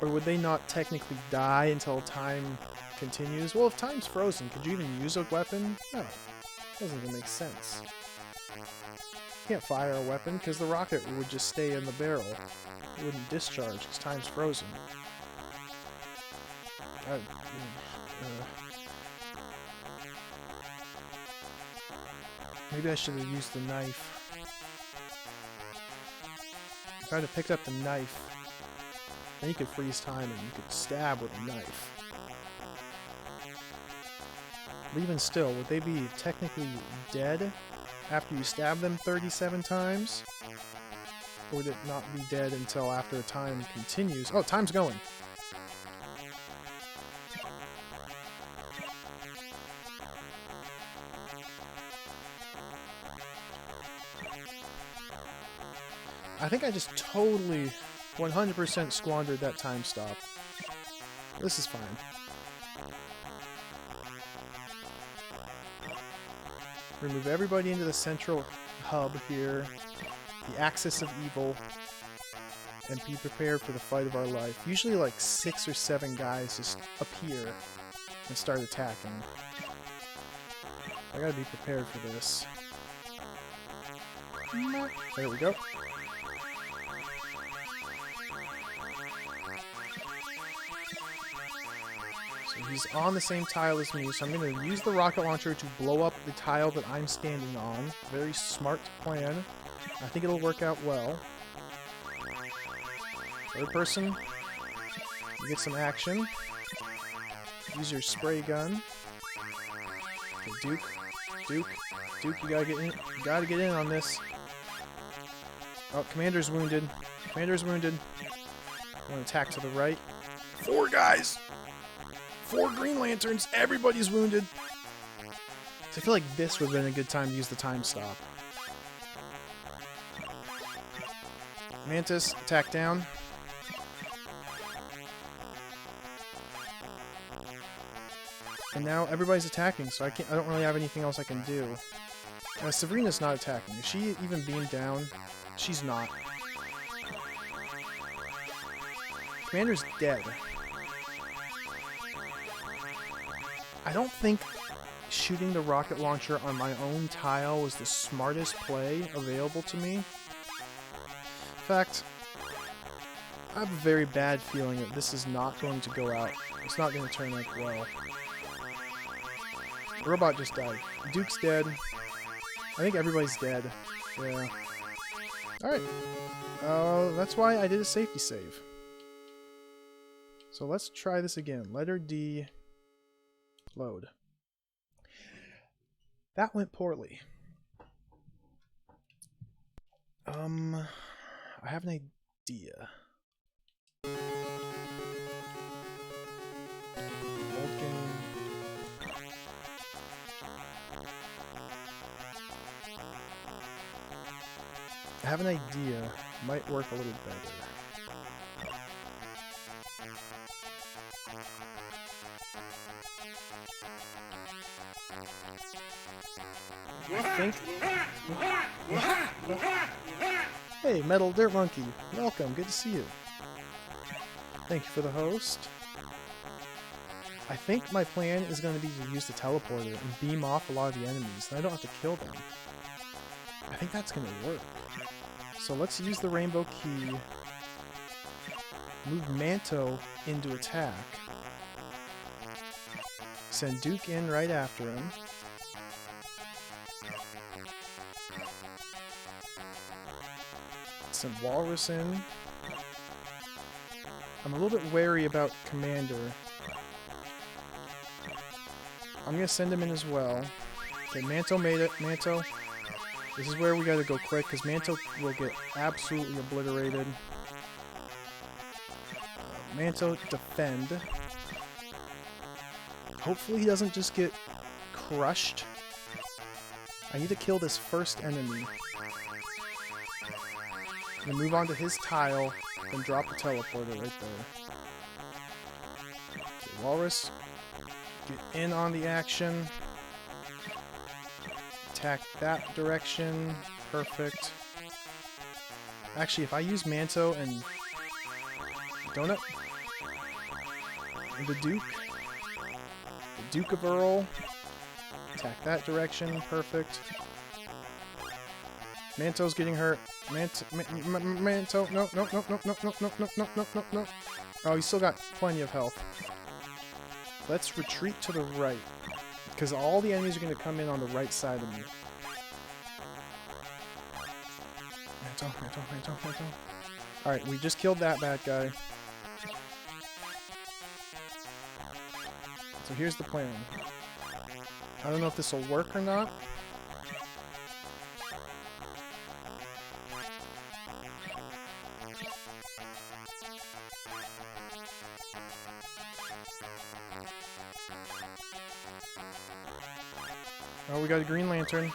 Speaker 1: Or would they not technically die until time continues? Well, if time's frozen, could you even use a weapon? No. Doesn't even make sense. You can't fire a weapon because the rocket would just stay in the barrel. It wouldn't discharge because time's frozen. Maybe I should have used the knife. If I'd have picked up the knife, then you could freeze time and you could stab with a knife. But even still, would they be technically dead after you stab them 37 times? Or would it not be dead until after time continues? Oh, time's going! I think I just totally 100% squandered that time stop. This is fine. Remove everybody into the central hub here, the axis of evil, and be prepared for the fight of our life. Usually like 6 or 7 guys just appear and start attacking. I gotta be prepared for this. There we go. He's on the same tile as me, so I'm going to use the rocket launcher to blow up the tile that I'm standing on. Very smart plan. I think it'll work out well. Third person, you get some action. Use your spray gun. Okay, Duke, you gotta get in. You gotta get in on this. Oh, Commander's wounded. I'm gonna attack to the right. 4 guys. 4 Green Lanterns, everybody's wounded. So I feel like this would have been a good time to use the time stop. Mantis, attack down. And now everybody's attacking, so I don't really have anything else I can do. Sabrina's not attacking. Is she even beamed down? She's not. Commander's dead. I don't think shooting the rocket launcher on my own tile was the smartest play available to me. In fact, I have a very bad feeling that this is not going to go out. It's not going to turn out well. The robot just died. Duke's dead. I think everybody's dead. Yeah. Alright. That's why I did a safety save. So let's try this again. Letter D. Load. That went poorly. I have an idea. Vulcan. I have an idea. Might work a little better. I think... Hey, Metal Dirt Monkey. Welcome. Good to see you. Thank you for the host. I think my plan is going to be to use the teleporter and beam off a lot of the enemies, and I don't have to kill them. I think that's going to work. So let's use the rainbow key. Move Manto into attack. Send Duke in right after him. Send Walrus in. I'm a little bit wary about Commander. I'm gonna send him in as well. Okay, Manto made it. Manto. This is where we gotta go quick, because Manto will get absolutely obliterated. Manto, defend. Hopefully he doesn't just get crushed. I need to kill this first enemy. I'm gonna move on to his tile, then drop the teleporter right there. Okay, Walrus, get in on the action. Attack that direction. Perfect. Actually, if I use Manto and Donut, and the Duke of Earl, attack that direction. Perfect. Manto's getting hurt. Manto, no. Oh, he's still got plenty of health. Let's retreat to the right, because all the enemies are going to come in on the right side of me. Manto. Alright, we just killed that bad guy. So here's the plan. I don't know if this will work or not. Oh, we got a Green Lantern.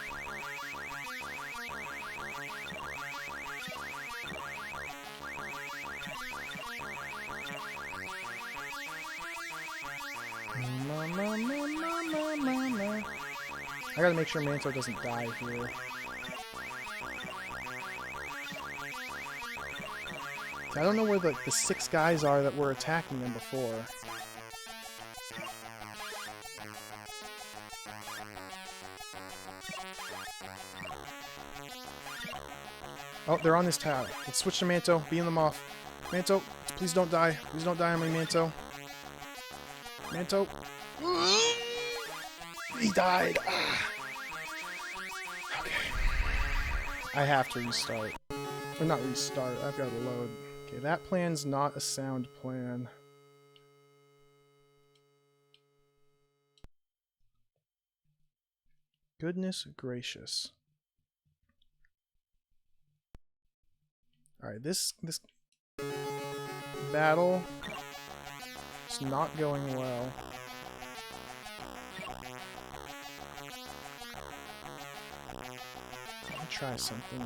Speaker 1: I gotta make sure Manto doesn't die here. I don't know where the 6 guys are that were attacking them before. Oh, they're on this tower. Let's switch to Manto. Beam them off. Manto, please don't die. Please don't die on me, Manto. Manto. He died. Okay. I have to restart. Or not restart. I've got to load. Okay, that plan's not a sound plan. Goodness gracious. Alright, this battle is not going well. Let me try something.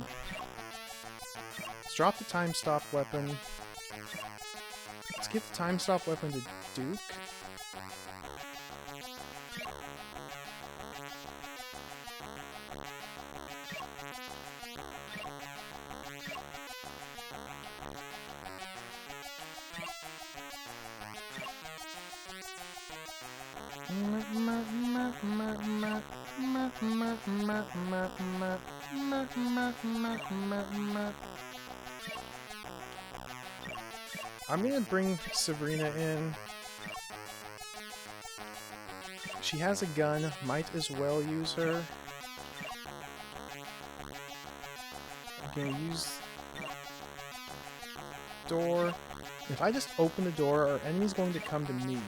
Speaker 1: Let's drop the time stop weapon. Let's give the time stop weapon to Duke. I'm gonna bring Sabrina in. She has a gun, might as well use her. I'm gonna use door. If I just open the door, our enemy's going to come to me.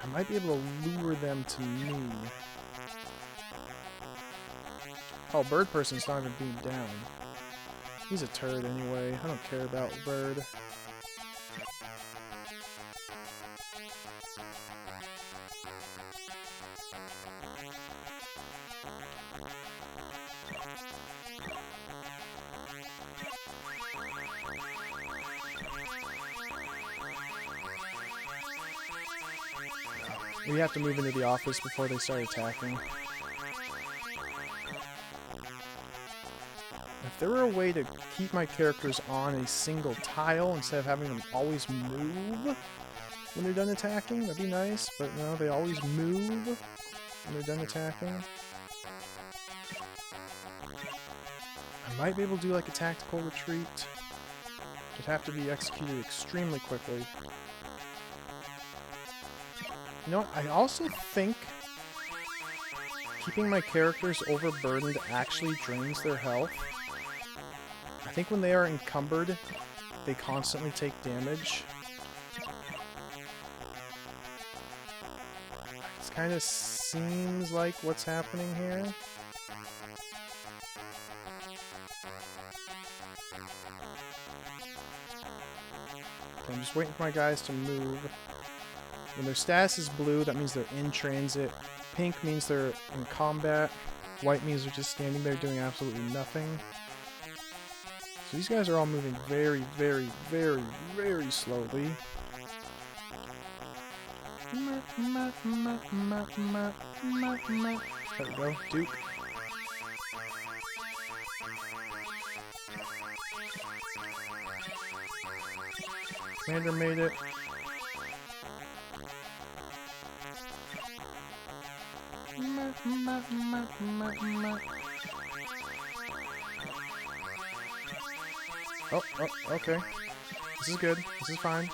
Speaker 1: I might be able to lure them to me. Oh, Bird Person's not even beamed down. He's a turd anyway. I don't care about Bird. We have to move into the office before they start attacking. If there were a way to keep my characters on a single tile instead of having them always move when they're done attacking, that'd be nice, but no, they always move when they're done attacking. I might be able to do like a tactical retreat. It'd have to be executed extremely quickly. You know what? I also think keeping my characters overburdened actually drains their health. I think when they are encumbered, they constantly take damage. This kind of seems like what's happening here. Okay, I'm just waiting for my guys to move. When their status is blue, that means they're in transit. Pink means they're in combat. White means they're just standing there doing absolutely nothing. So these guys are all moving very, very, very, very slowly. There we go, Duke. Commander made it. Oh, okay. This is good. This is fine.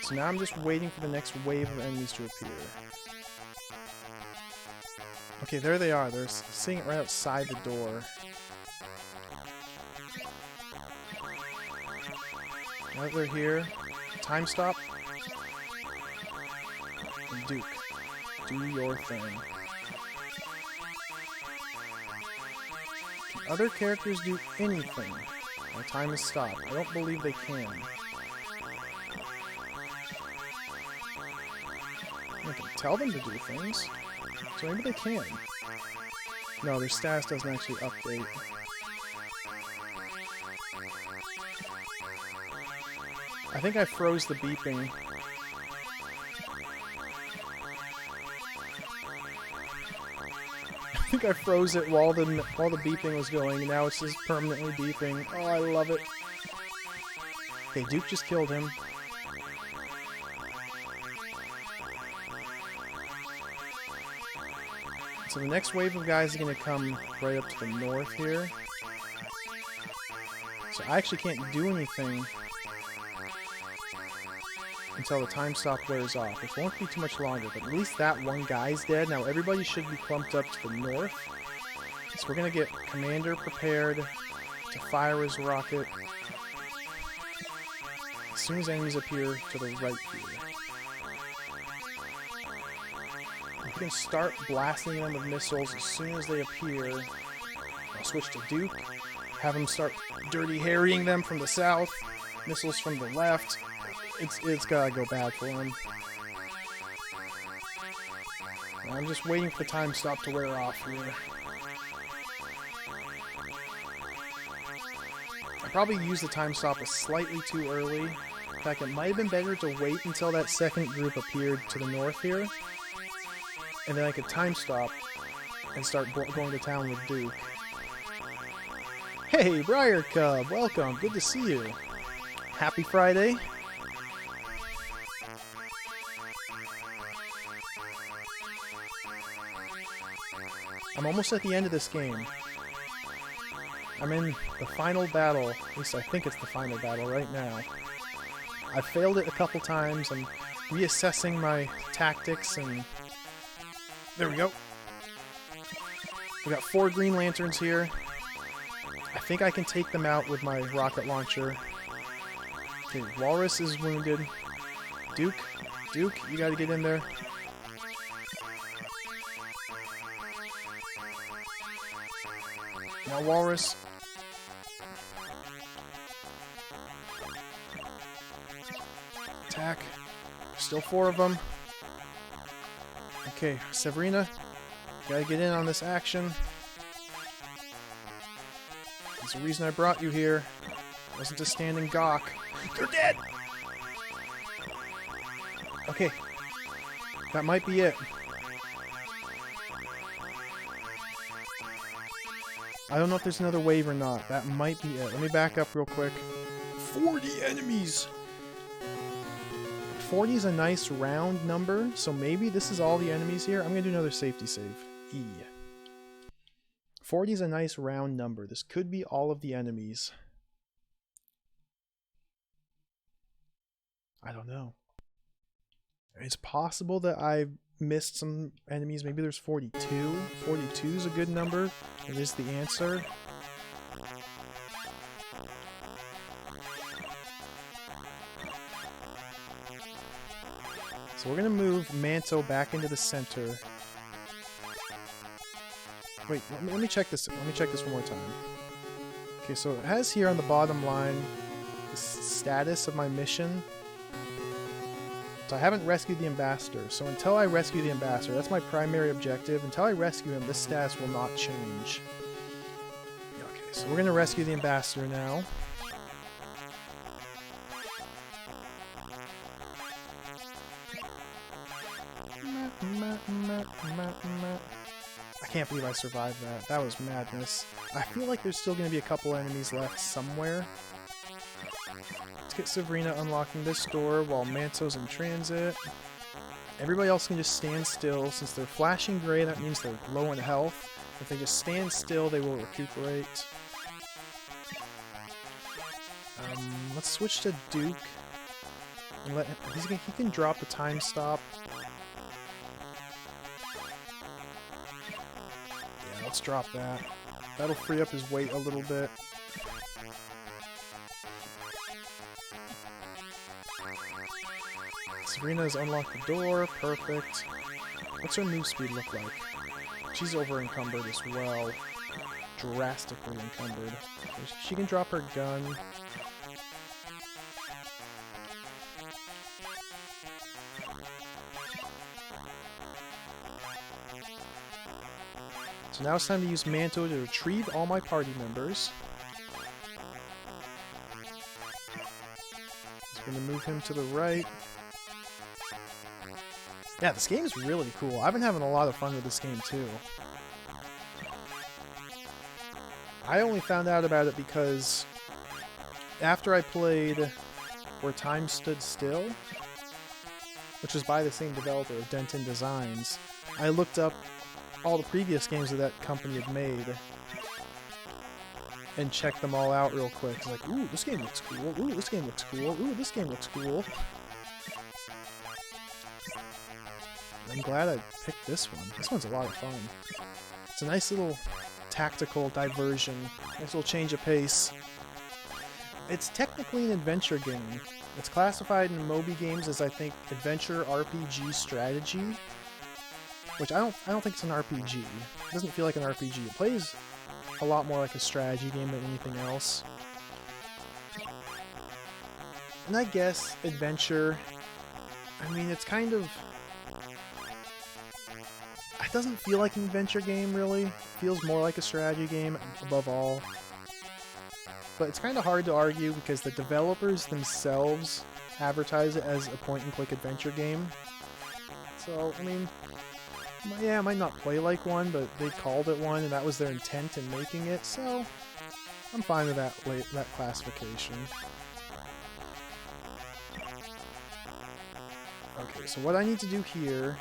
Speaker 1: So now I'm just waiting for the next wave of enemies to appear. Okay, there they are. They're sitting right outside the door. Now that they're here, time stop. And Duke, do your thing. Can other characters do anything while time is stopped? I don't believe they can. I can tell them to do things, so maybe they can. No, their status doesn't actually update. I think I froze the beeping. I think I froze it while the beeping was going, and now it's just permanently beeping. Oh, I love it. Okay, Duke just killed him. So the next wave of guys is going to come right up to the north here. So I actually can't do anything until the time stop wears off. It won't be too much longer, but at least that one guy's dead. Now everybody should be clumped up to the north. So we're going to get Commander prepared to fire his rocket as soon as enemies appear to the right here. We can start blasting them with missiles as soon as they appear. I'll switch to Duke, have him start dirty harrying them from the south, missiles from the left. It's gotta go bad for him. I'm just waiting for the time stop to wear off here. I probably used the time stop slightly too early. In fact, it might have been better to wait until that second group appeared to the north here. And then I could time stop and start going to town with Duke. Hey, Briar Cub! Welcome! Good to see you! Happy Friday! I'm almost at the end of this game. I'm in the final battle. At least I think it's the final battle right now. I've failed it a couple times. I'm reassessing my tactics and... There we go. We got 4 Green Lanterns here. I think I can take them out with my rocket launcher. Okay, Walrus is wounded. Duke, you gotta get in there. Now Walrus. Attack. Still 4 of them. Okay, Severina, gotta get in on this action. That's the reason I brought you here. It wasn't to stand and gawk. They're dead! Okay. That might be it. I don't know if there's another wave or not. That might be it. Let me back up real quick. 40 enemies! 40 is a nice round number, so maybe this is all the enemies here. I'm going to do another safety save. E. 40 is a nice round number. This could be all of the enemies. I don't know. It's possible that I missed some enemies. Maybe there's 42. 42 is a good number. It is the answer. So we're going to move Manto back into the center. Wait, let me check this. Let me check this one more time. Okay, so it has here on the bottom line the status of my mission. So I haven't rescued the ambassador. So until I rescue the ambassador, that's my primary objective. Until I rescue him, this status will not change. Okay, so we're going to rescue the ambassador now. I can't believe I survived that. That was madness. I feel like there's still going to be a couple enemies left somewhere. Let's get Severina unlocking this door while Manto's in transit. Everybody else can just stand still. Since they're flashing gray, that means they're low in health. If they just stand still, they will recuperate. Let's switch to Duke. And let him, he can drop the time stop. Let's drop that. That'll free up his weight a little bit. Serena's unlocked the door. Perfect. What's her move speed look like? She's over encumbered as well. Drastically encumbered. She can drop her gun. So now it's time to use Manto to retrieve all my party members. Just gonna move him to the right. Yeah, this game is really cool. I've been having a lot of fun with this game too. I only found out about it because after I played Where Time Stood Still, which was by the same developer, Denton Designs, I looked up all the previous games that that company had made and checked them all out real quick. It's like, ooh, this game looks cool. Ooh, this game looks cool. Ooh, this game looks cool. I'm glad I picked this one. This one's a lot of fun. It's a nice little tactical diversion. Nice little change of pace. It's technically an adventure game. It's classified in Moby Games as, I think, adventure RPG strategy. Which I don't think it's an RPG. It doesn't feel like an RPG. It plays a lot more like a strategy game than anything else. And I guess adventure, I mean, it's kind of... It doesn't feel like an adventure game, really. It feels more like a strategy game, above all. But it's kind of hard to argue because the developers themselves advertise it as a point-and-click adventure game. So, I mean... Yeah, it might not play like one, but they called it one, and that was their intent in making it, so I'm fine with that classification. Okay, so what I need to do here,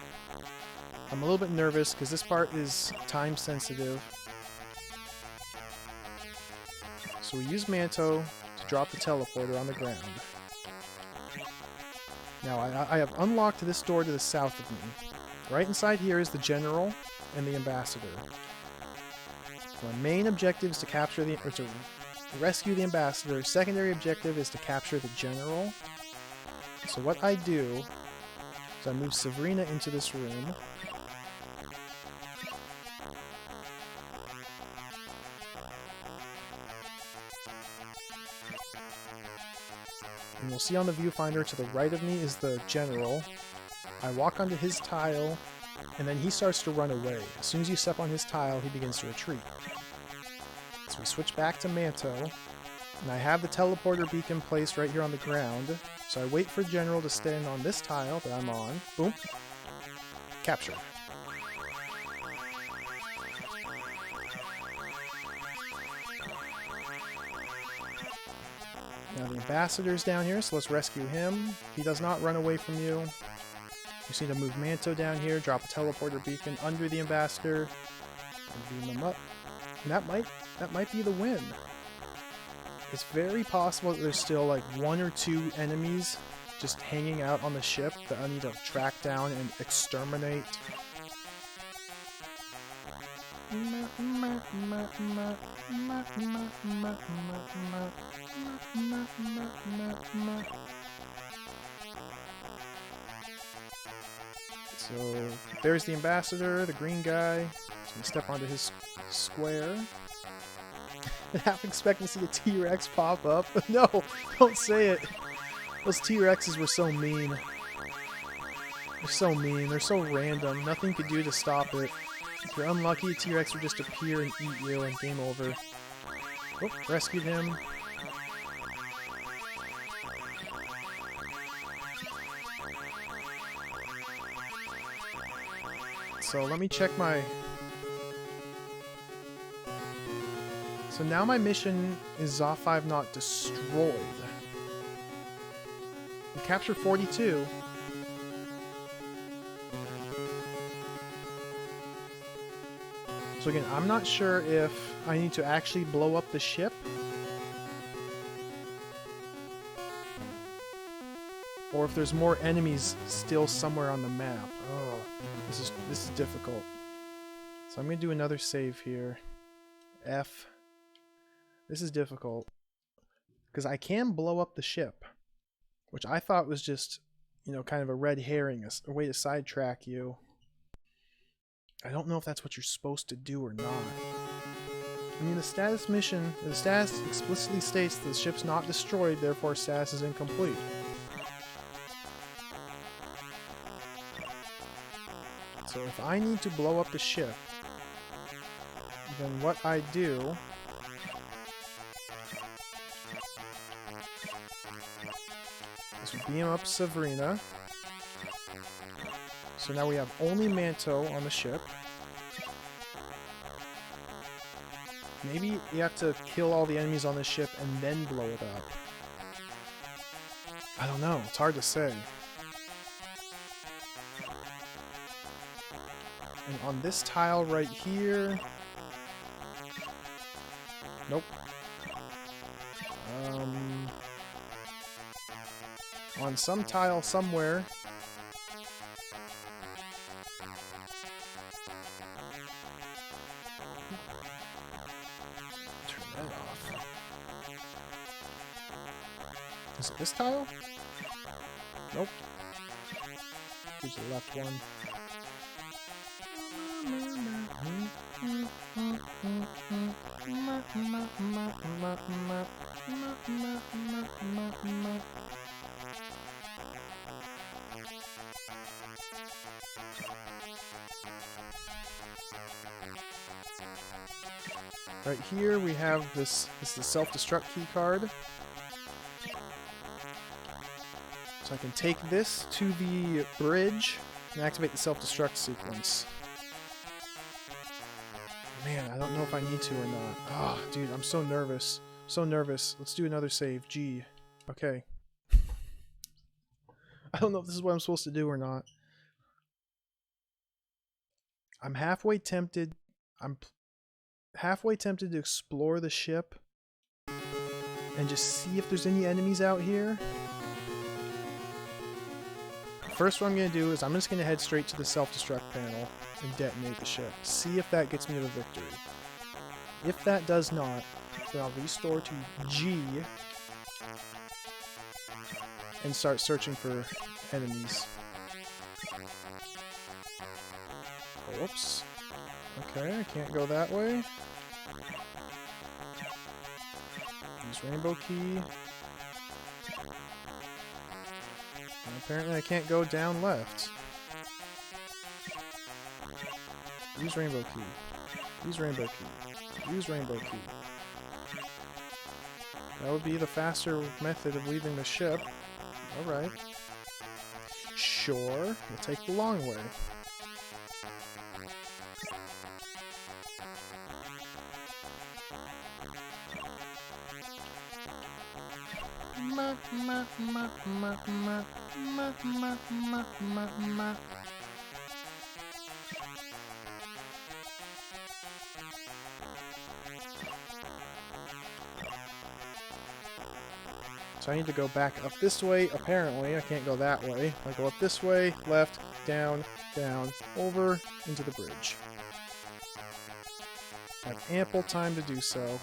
Speaker 1: I'm a little bit nervous because this part is time sensitive. So we use Manto to drop the teleporter on the ground. Now I have unlocked this door to the south of me. Right inside here is the General and the Ambassador. My main objective is to capture the... or to rescue the ambassador. Secondary objective is to capture the general. So what I do is I move Sabrina into this room. And you'll see on the viewfinder to the right of me is the general. I walk onto his tile, and then he starts to run away. As soon as you step on his tile, he begins to retreat. So we switch back to Manto, and I have the teleporter beacon placed right here on the ground. So I wait for General to stand on this tile that I'm on. Boom. Captured. Now the ambassador's down here, so let's rescue him. He does not run away from you. You just need to move Manto down here, drop a teleporter beacon under the ambassador, and beam them up. And that might be the win. It's very possible that there's still like 1 or 2 enemies just hanging out on the ship that I need to track down and exterminate. So there's the ambassador, the green guy. So we step onto his square. I half expecting to see a T-Rex pop up. No, don't say it. Those T-Rexes were so mean. They're so mean. They're so random. Nothing you could do to stop it. If you're unlucky, a T-Rex would just appear and eat you and game over. Oh, rescued him. So let me check my... So now my mission is Za5 not destroyed. We captured 42. So again, I'm not sure if I need to actually blow up the ship. Or if there's more enemies still somewhere on the map. Oh, this is difficult. So I'm gonna do another save here. F. This is difficult. Because I can blow up the ship. Which I thought was just, you know, kind of a red herring, a way to sidetrack you. I don't know if that's what you're supposed to do or not. I mean, the status mission, the status explicitly states that the ship's not destroyed, therefore status is incomplete. So if I need to blow up the ship, then what I do is beam up Sabrina. So now we have only Manto on the ship. Maybe you have to kill all the enemies on the ship and then blow it up. I don't know, it's hard to say. And on this tile right here... Nope. On some tile somewhere... Is it this tile? Nope. Here's the left one. Right here we have this is the self-destruct key card. So I can take this to the bridge and activate the self-destruct sequence. Man, I don't know if I need to or not. Ah, oh, dude, I'm so nervous. So nervous. Let's do another save. G. Okay. I don't know if this is what I'm supposed to do or not. I'm halfway tempted. I'm halfway tempted to explore the ship and just see if there's any enemies out here. First, what I'm going to do is I'm just going to head straight to the self-destruct panel and detonate the ship. See if that gets me to victory. If that does not, then I'll restore to G and start searching for enemies. Whoops. Okay, I can't go that way. Use rainbow key. And apparently I can't go down left. Use rainbow key. Use rainbow key. Use rainbow key. That would be the faster method of leaving the ship. Alright. Sure, we'll take the long way. So I need to go back up this way. Apparently, I can't go that way. I go up this way, left, down, down, over, into the bridge. I have ample time to do so.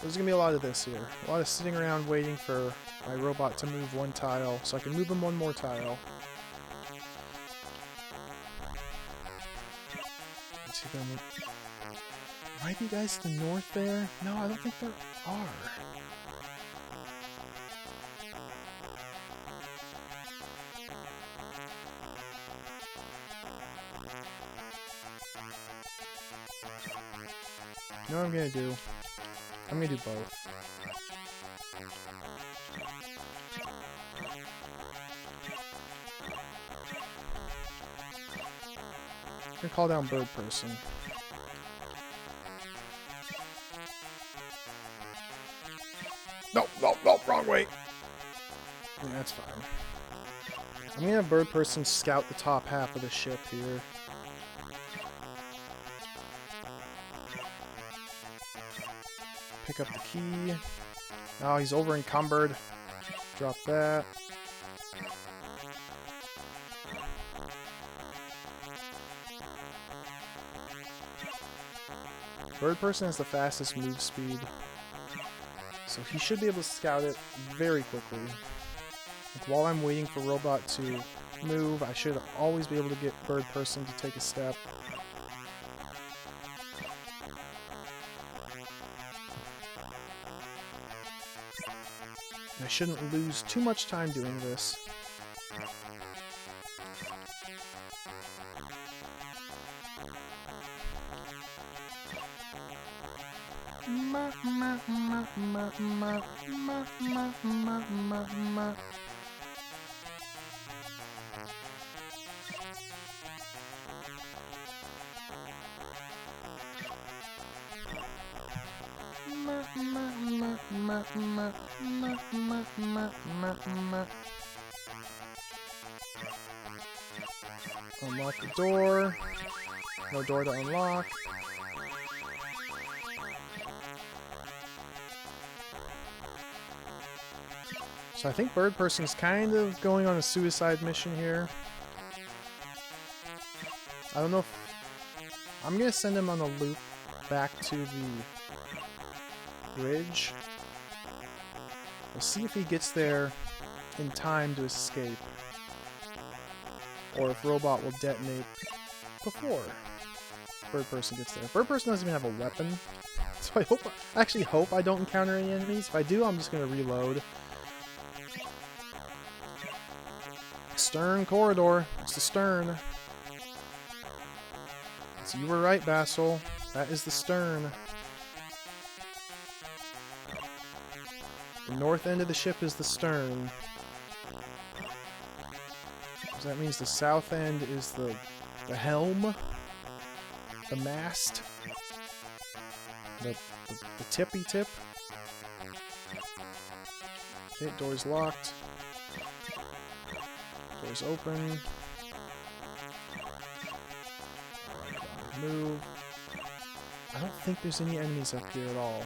Speaker 1: There's gonna be a lot of this here. A lot of sitting around waiting for my robot to move one tile, so I can move him one more tile. Let's see them. Might be guys to the north there? No, I don't think there are. You know what I'm gonna do? I'm gonna do both. I'm gonna call down Bird Person. No, no, no, wrong way! Yeah, that's fine. I'm gonna have Bird Person scout the top half of the ship here. Pick up the key. Oh, he's over encumbered. Drop that. Bird Person has the fastest move speed, so he should be able to scout it very quickly. Like, while I'm waiting for Robot to move, I should always be able to get Bird Person to take a step. I shouldn't lose too much time doing this. Unlock the door. No door to unlock. So I think Bird Person's kind of going on a suicide mission here. I don't know if... I'm gonna send him on a loop back to the bridge. We'll see if he gets there in time to escape. Or if Robot will detonate before Bird Person gets there. Bird Person doesn't even have a weapon. So I actually hope I don't encounter any enemies. If I do, I'm just gonna reload. Stern corridor. It's the stern. So you were right, Basil. That is the stern. The north end of the ship is the stern. So that means the south end is the helm, the mast, the tippy tip. Okay, door's locked. Door's open. Move. I don't think there's any enemies up here at all.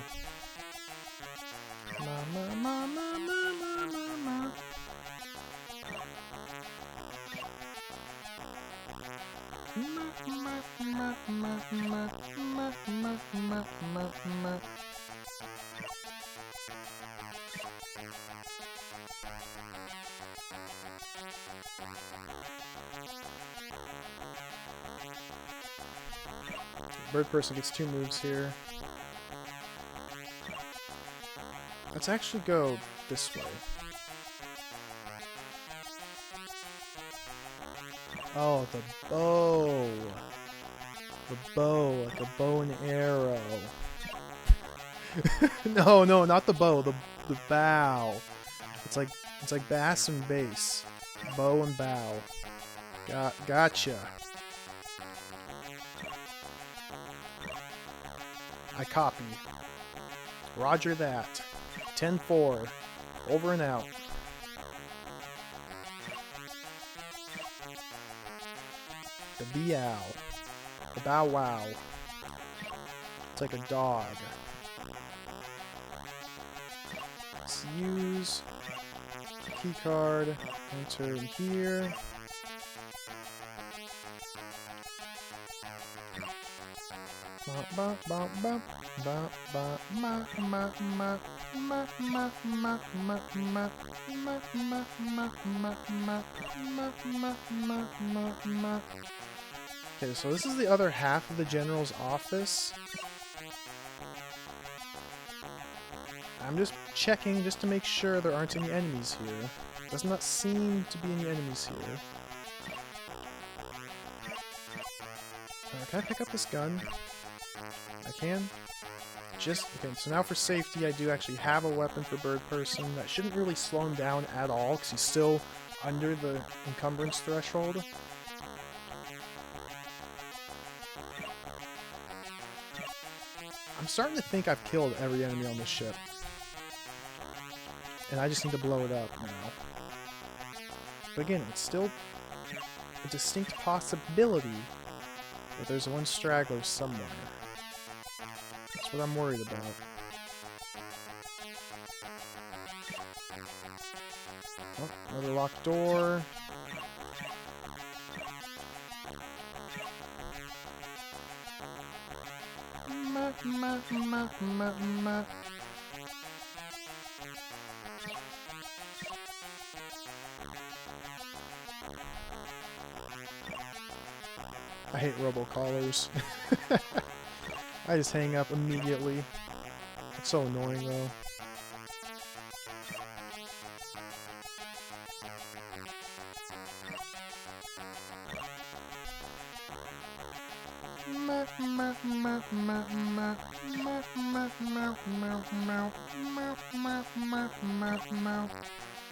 Speaker 1: Bird person gets 2 moves here. Let's actually go this way. Oh, the bow. The bow, like a bow and arrow. No, no, not the bow, the bow. It's like bass and bass. Bow and bow. Gotcha. I copy. Roger that. 10-4. Over and out. The beow. The bow wow. It's like a dog. Let's use the key card. Enter in here. Okay, so this is the other half of the general's office. I'm just checking just to make sure there aren't any enemies here. Does not seem to be any enemies here. Can I pick up this gun? I can. Okay, so now for safety, I do actually have a weapon for Bird Person. That shouldn't really slow him down at all, because he's still under the encumbrance threshold. I'm starting to think I've killed every enemy on this ship. And I just need to blow it up now. But again, it's still a distinct possibility that there's one straggler somewhere. That's what I'm worried about. Oh, another locked door. I hate robocallers. I just hang up immediately. It's so annoying though.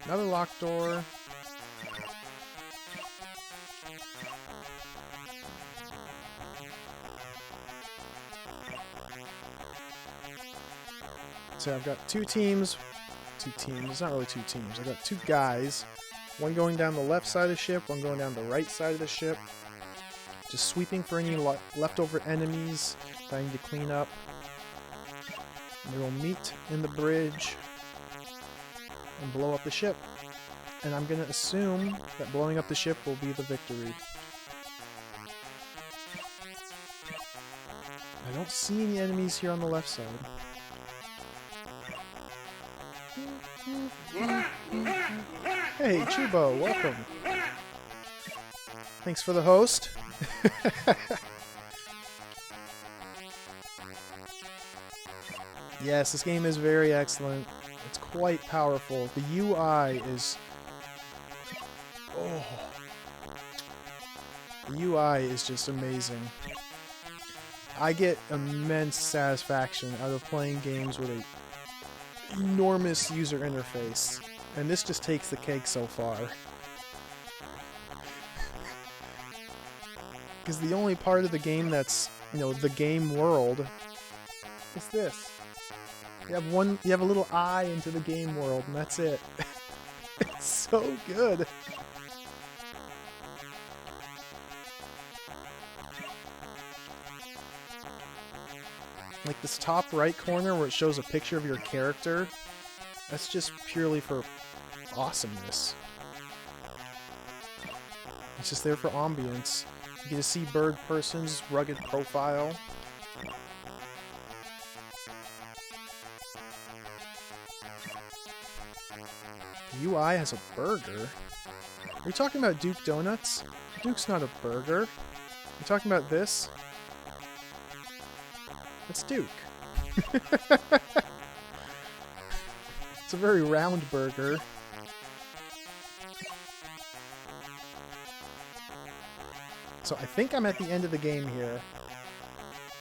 Speaker 1: Another locked door. So I've got two teams. It's not really two teams. I've got 2 guys. One going down the left side of the ship, one going down the right side of the ship. Just sweeping for any leftover enemies that I need to clean up. And they will meet in the bridge and blow up the ship. And I'm going to assume that blowing up the ship will be the victory. I don't see any enemies here on the left side. Hey, Chubo, welcome. Thanks for the host. Yes, this game is very excellent. It's quite powerful. The UI is... Oh. The UI is just amazing. I get immense satisfaction out of playing games with an enormous user interface. And this just takes the cake so far. Because the only part of the game that's, you know, the game world is this. You have a little eye into the game world, and that's it. It's so good. Like this top right corner where it shows a picture of your character, that's just purely for awesomeness. It's just there for ambience. You get to see Bird Person's rugged profile. The UI has a burger? Are you talking about Duke Donuts? Duke's not a burger. You talking about this? It's Duke. It's a very round burger. So I think I'm at the end of the game here.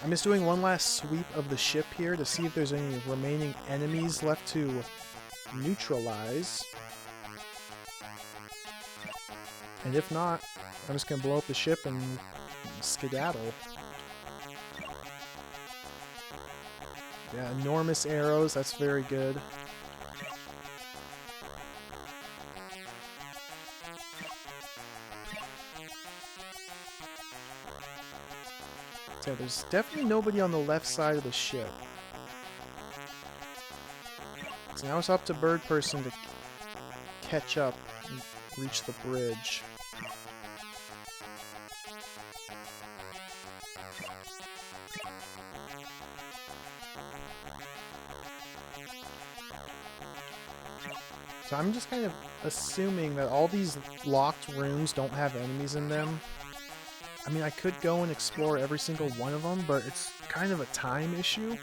Speaker 1: I'm just doing one last sweep of the ship here to see if there's any remaining enemies left to neutralize. And if not, I'm just gonna blow up the ship and skedaddle. Yeah, enormous arrows, that's very good. So there's definitely nobody on the left side of the ship. So now it's up to Bird Person to catch up and reach the bridge. So I'm just kind of assuming that all these locked rooms don't have enemies in them. I mean, I could go and explore every single one of them, but it's kind of a time issue.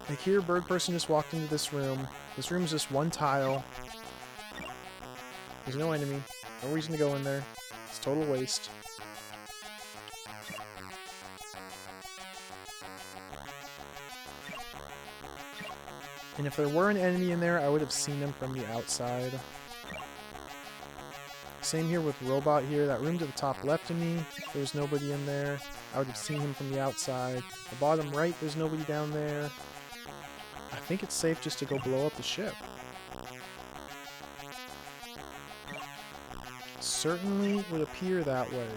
Speaker 1: Like here, Bird Person just walked into this room. This room's just one tile. There's no enemy. No reason to go in there. It's total waste. And if there were an enemy in there, I would have seen them from the outside. Same here with Robot here. That room to the top left of me, there's nobody in there. I would have seen him from the outside. The bottom right, there's nobody down there. I think it's safe just to go blow up the ship. Certainly would appear that way.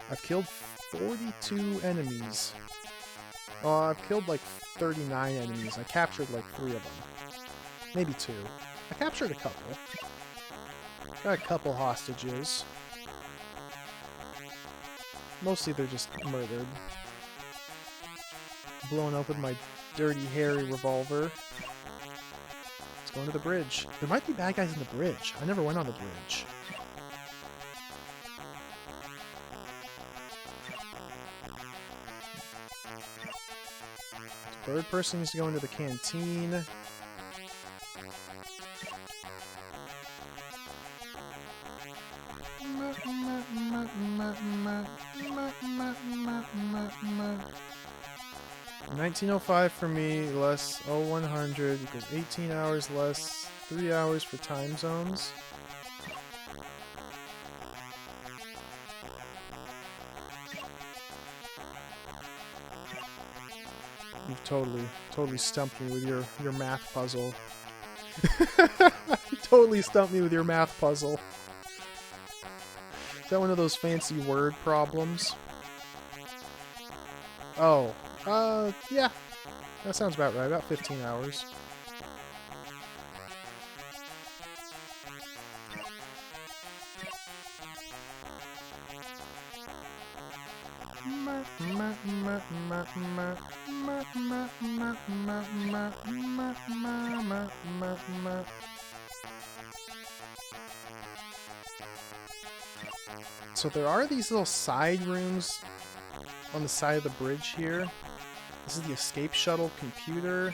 Speaker 1: I've killed 42 enemies. Oh, I've killed like 39 enemies. I captured like 3 of them. Maybe 2. I captured a couple. Got a couple hostages. Mostly they're just murdered. Blown up with my dirty, hairy revolver. Let's go into the bridge. There might be bad guys in the bridge. I never went on the bridge. Bird Person needs to go into the canteen. $19.05 for me, less 0100 equals 18 hours less 3 hours for time zones. You've totally stumped me with your math puzzle. You totally stumped me with your math puzzle. Is that one of those fancy word problems? Oh, yeah. That sounds about right. About 15 hours. So there are these little side rooms on the side of the bridge here. This is the escape shuttle computer.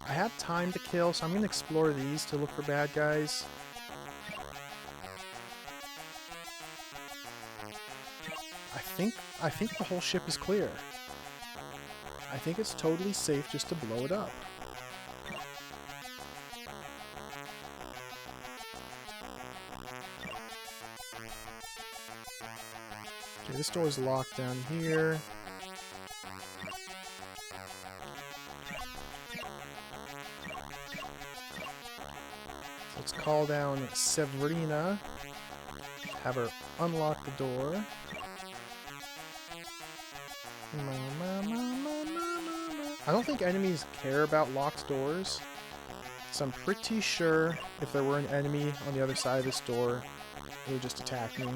Speaker 1: I have time to kill, so I'm going to explore these to look for bad guys. I think the whole ship is clear. I think it's totally safe just to blow it up. Okay, this door is locked down here. Let's call down Severina. Have her unlock the door. I don't think enemies care about locked doors. So I'm pretty sure if there were an enemy on the other side of this door, it would just attack me.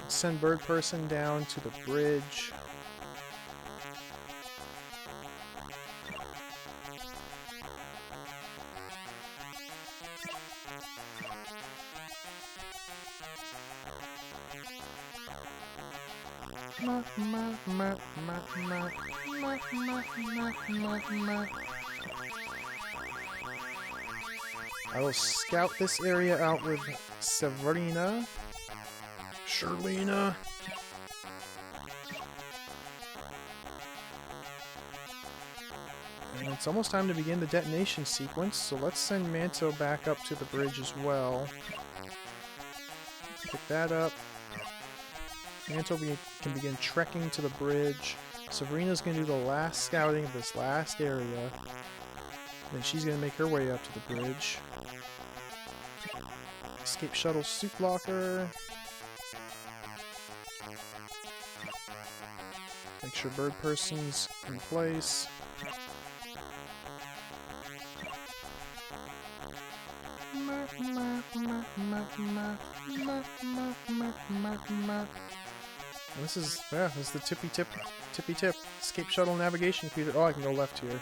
Speaker 1: Send bird person down to the bridge. I will scout this area out with Severina. Sherlina. And it's almost time to begin the detonation sequence, so let's send Manto back up to the bridge as well. Pick that up. Manto can begin trekking to the bridge. Severina's going to do the last scouting of this last area. Then she's going to make her way up to the bridge. Escape shuttle suit locker. Make sure bird person's in place. And this is the tippy tip. Escape shuttle navigation computer. Oh, I can go left here.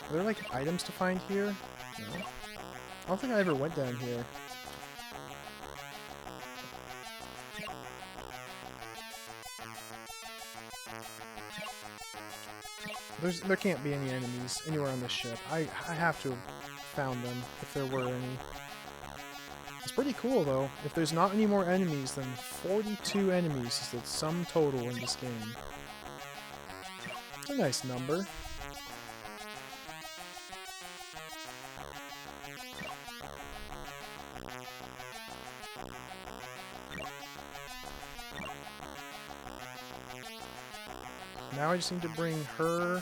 Speaker 1: Are there like items to find here? No. I don't think I ever went down here. There can't be any enemies anywhere on this ship. I have to have found them if there were any. It's pretty cool though. If there's not any more enemies, then 42 enemies is the sum total in this game. It's a nice number. Now I just need to bring her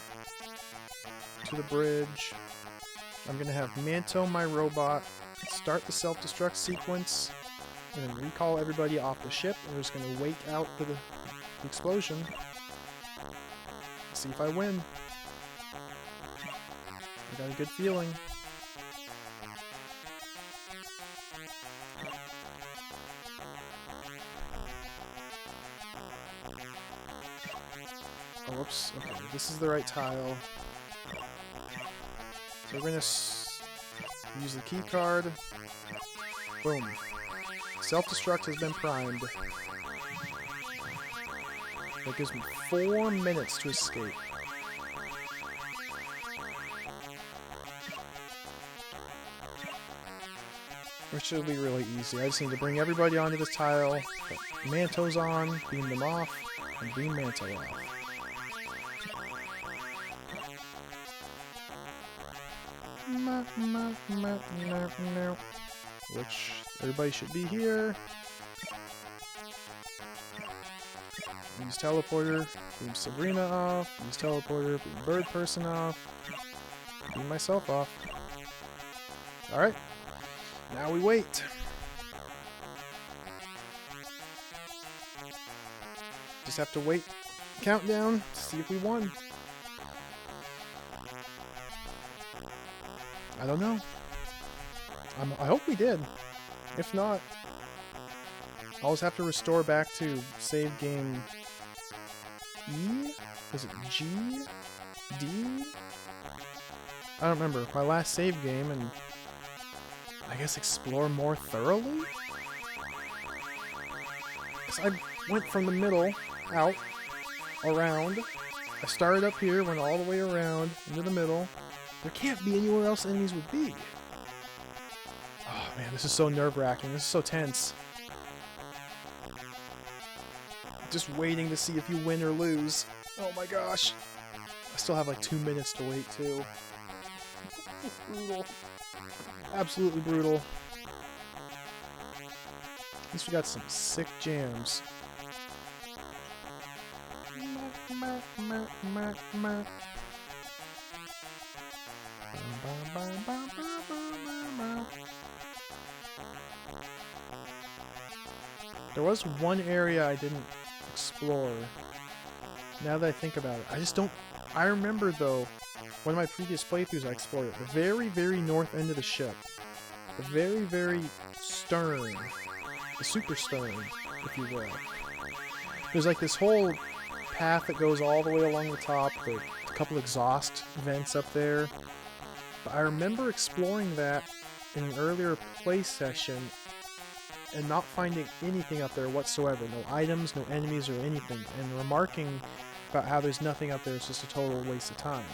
Speaker 1: to the bridge. I'm gonna have Manto, my robot, start the self-destruct sequence, and then recall everybody off the ship. And we're just gonna wait out for the explosion. See if I win. I got a good feeling. Oh, whoops. Okay, this is the right tile. So we're gonna use the key card. Boom. Self-destruct has been primed. That gives me 4 minutes to escape. Which should be really easy. I just need to bring everybody onto this tile, put Mantos on, beam them off, and beam Manto off. Which everybody should be here. Use teleporter, beam Sabrina off, use teleporter, beam bird person off, beam myself off. Alright, now we wait. Just have to wait, countdown, to see if we won. I don't know. I hope we did. If not, I'll just have to restore back to save game E? Is it G? D? I don't remember. My last save game, and I guess explore more thoroughly? Because I went from the middle, out, around. I started up here, went all the way around, into the middle. There can't be anywhere else enemies would be. Oh man, this is so nerve-wracking. This is so tense. Just waiting to see if you win or lose. Oh my gosh. I still have like 2 minutes to wait too. Brutal. Absolutely brutal. At least we got some sick jams. There was one area I didn't explore. Now that I think about it, I just don't... I remember, though, one of my previous playthroughs I explored it. The very, very north end of the ship. The very, very stern. The super stern, if you will. There's like this whole path that goes all the way along the top. The couple exhaust vents up there. But I remember exploring that in an earlier play session and not finding anything up there whatsoever. No items, no enemies, or anything. And remarking about how there's nothing up there. It's just a total waste of time.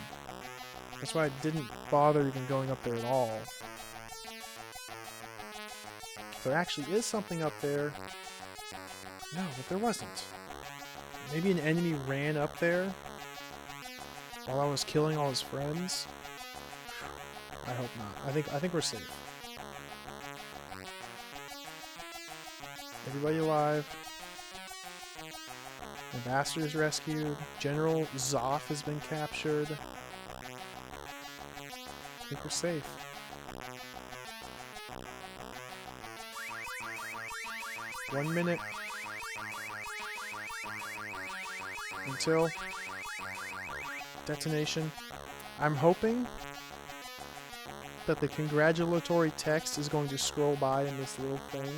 Speaker 1: That's why I didn't bother even going up there at all. There actually is something up there. No, but there wasn't. Maybe an enemy ran up there while I was killing all his friends. I hope not. I think we're safe. Everybody alive. Ambassador is rescued. General Zoff has been captured. I think we're safe. One minute until detonation. I'm hoping that the congratulatory text is going to scroll by in this little thing.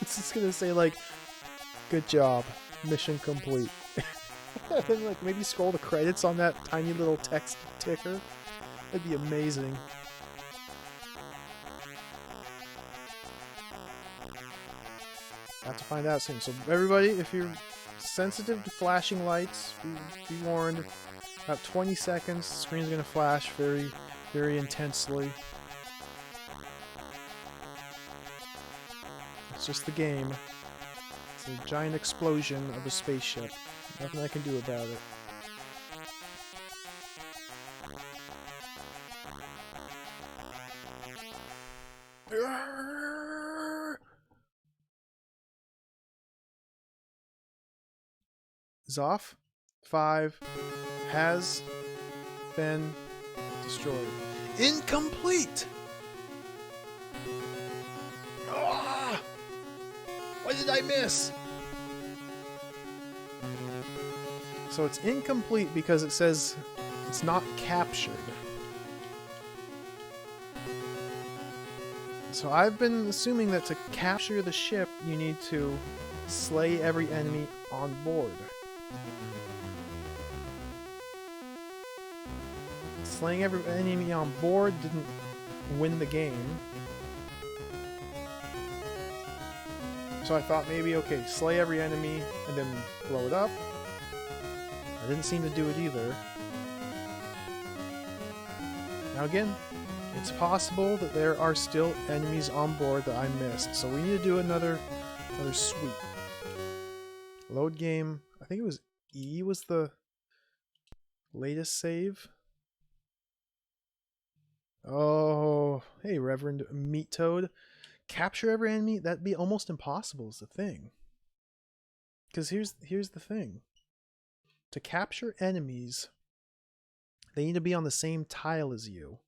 Speaker 1: It's just gonna say like, good job, mission complete. And then like maybe scroll the credits on that tiny little text ticker. That'd be amazing. Have to find out soon. So everybody, if you're sensitive to flashing lights, be warned. About 20 seconds, the screen's gonna flash very, very intensely. It's just the game. It's a giant explosion of a spaceship. Nothing I can do about it. Zoff 5 has been destroyed. Incomplete! Ah! What did I miss? So it's incomplete because it says it's not captured. So I've been assuming that to capture the ship, you need to slay every enemy on board. Slaying every enemy on board didn't win the game. So I thought maybe, okay, slay every enemy and then blow it up. I didn't seem to do it either. Now again, it's possible that there are still enemies on board that I missed, so we need to do another sweep. Load game, I think it was E was the latest save. Oh, hey Reverend Meat Toad. Capture every enemy? That'd be almost impossible is the thing. Because here's the thing. To capture enemies, they need to be on the same tile as you.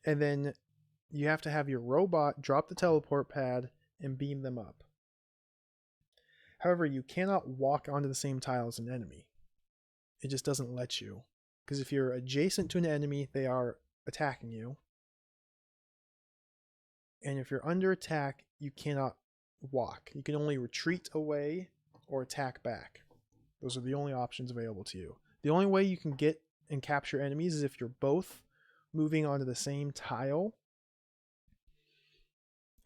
Speaker 1: And then you have to have your robot drop the teleport pad and beam them up. However, you cannot walk onto the same tile as an enemy. It just doesn't let you. Because if you're adjacent to an enemy, they are attacking you. And if you're under attack, you cannot walk. You can only retreat away or attack back. Those are the only options available to you. The only way you can get and capture enemies is if you're both moving onto the same tile.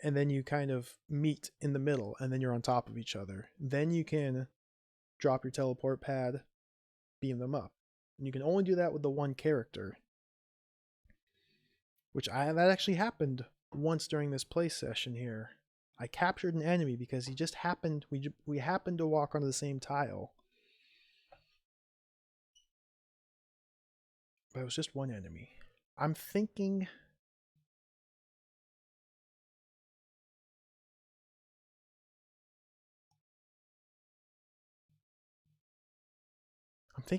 Speaker 1: And then you kind of meet in the middle, and then you're on top of each other. Then you can drop your teleport pad, beam them up. And you can only do that with the one character. That actually happened once during this play session here. I captured an enemy because he just happened, we happened to walk onto the same tile. But it was just one enemy. I'm thinking...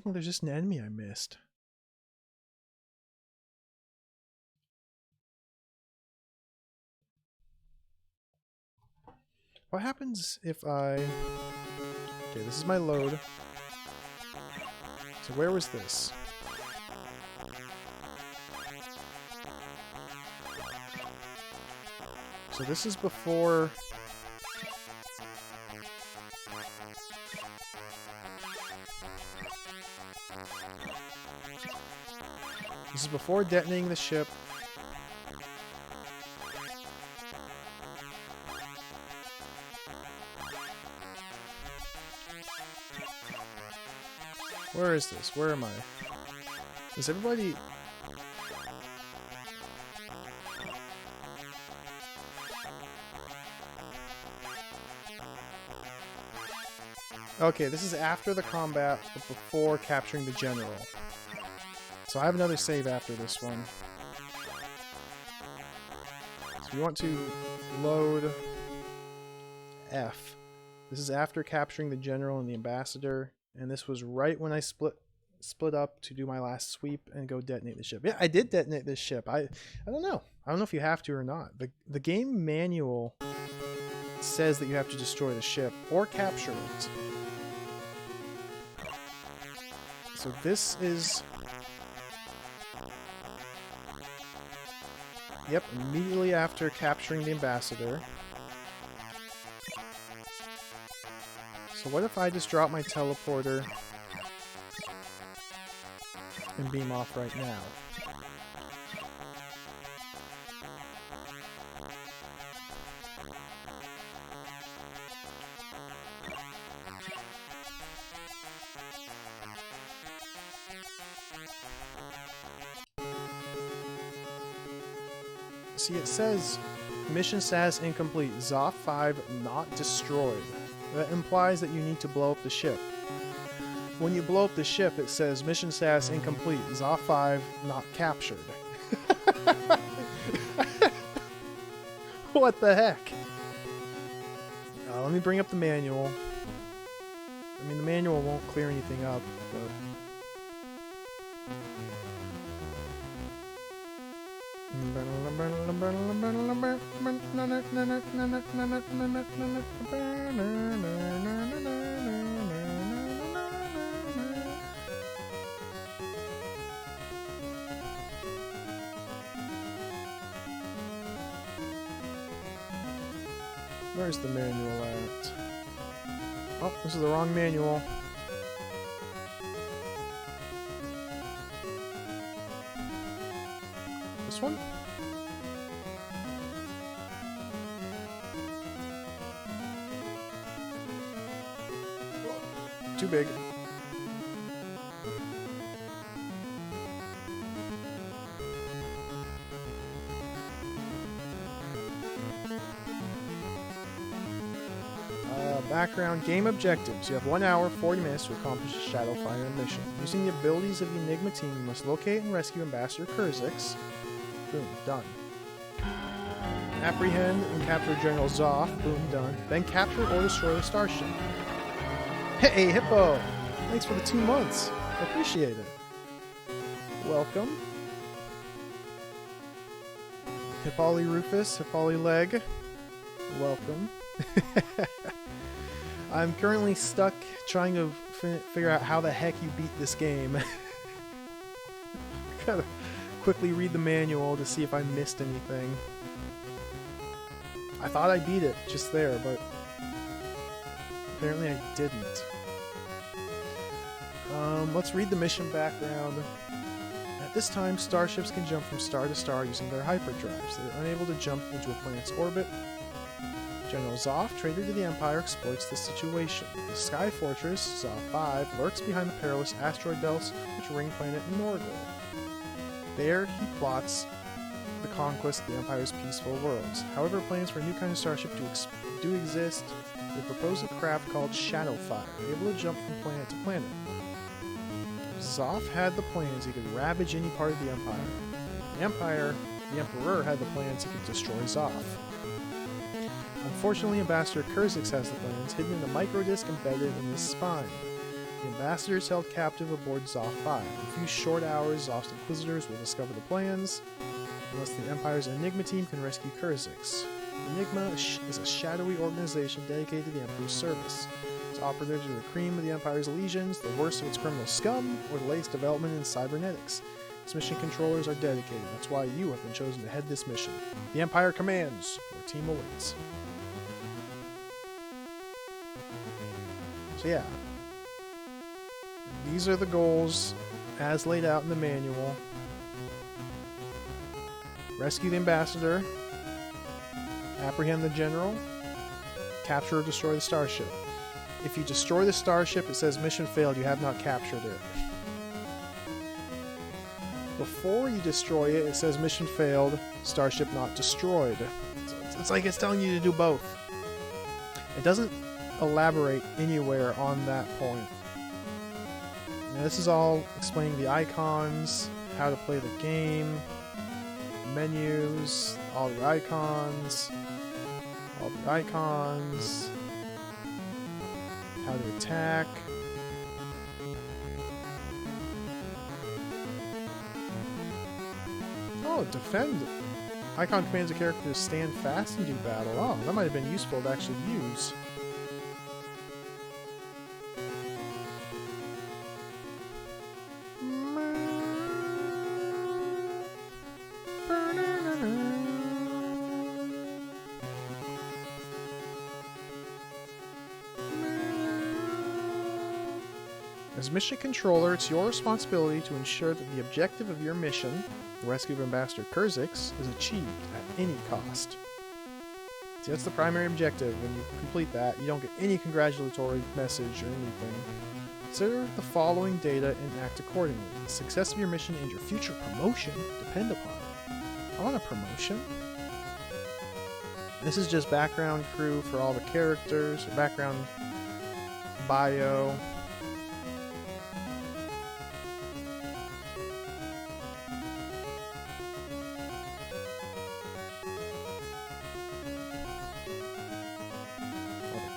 Speaker 1: there's just an enemy I missed. What happens if I... Okay, this is my load. So where was this? So this is before... This is before detonating the ship. Where is this? Where am I? Is everybody... Okay, this is after the combat, but before capturing the general. So I have another save after this one. So we want to load F. This is after capturing the general and the ambassador, and this was right when I split up to do my last sweep and go detonate the ship. Yeah, I did detonate this ship. I don't know. I don't know if you have to or not. The game manual says that you have to destroy the ship or capture it. So this is... Yep, immediately after capturing the ambassador. So what if I just drop my teleporter and beam off right now? See, it says mission status incomplete. Zoff 5 not destroyed. That implies that you need to blow up the ship. When you blow up the ship, it says mission status incomplete. Zoff 5 not captured. What the heck? Let me bring up the manual. I mean, the manual won't clear anything up, but... Where's the manual at? Oh, this is the wrong manual. This one? Too big. Background game objectives. You have 1 hour, 40 minutes to accomplish the Shadowfire mission. Using the abilities of the Enigma team, you must locate and rescue Ambassador Kurzix. Boom, done. Apprehend and capture General Zoff. Boom, done. Then capture or destroy the starship. Hey, Hippo! Thanks for the 2 months. I appreciate it. Welcome. Hippoli Rufus, Hippoli Leg. Welcome. I'm currently stuck trying to figure out how the heck you beat this game. Gotta quickly read the manual to see if I missed anything. I thought I beat it just there, but apparently I didn't. Let's read the mission background. At this time, starships can jump from star to star using their hyperdrives. They're unable to jump into a planet's orbit. General Zoff, traitor to the Empire, exploits this situation. The Sky Fortress, Zoff 5, lurks behind the perilous asteroid belts which ring planet Norgol. There, he plots the conquest of the Empire's peaceful worlds. However, plans for a new kind of starship do exist. They propose a craft called Shadowfire, able to jump from planet to planet. If Zoff had the plans, he could ravage any part of the Empire. The Emperor had the plans, he could destroy Zoff. Unfortunately, Ambassador Kurzix has the plans hidden in a microdisc embedded in his spine. The Ambassador is held captive aboard Zoff 5. In a few short hours, Zoff's Inquisitors will discover the plans, unless the Empire's Enigma team can rescue Kurzix. Enigma is a shadowy organization dedicated to the Emperor's service. Its operatives are the cream of the Empire's legions, the worst of its criminal scum, or the latest development in cybernetics. Its mission controllers are dedicated. That's why you have been chosen to head this mission. The Empire commands. Your team awaits. So yeah. These are the goals as laid out in the manual. Rescue the ambassador. Apprehend the general. Capture or destroy the starship. If you destroy the starship, it says mission failed. You have not captured it. Before you destroy it, it says mission failed, starship not destroyed. So it's like it's telling you to do both. It doesn't elaborate anywhere on that point. Now, this is all explaining the icons, how to play the game, menus, all the icons, how to attack. Oh, defend. Icon commands a character to stand fast and do battle. Oh, that might have been useful to actually use. As mission controller, it's your responsibility to ensure that the objective of your mission, the rescue of Ambassador Kurzix, is achieved at any cost. See, that's the primary objective. When you complete that, you don't get any congratulatory message or anything. Consider the following data and act accordingly. The success of your mission and your future promotion depend upon it. I want a promotion. This is just background crew for all the characters, or background bio.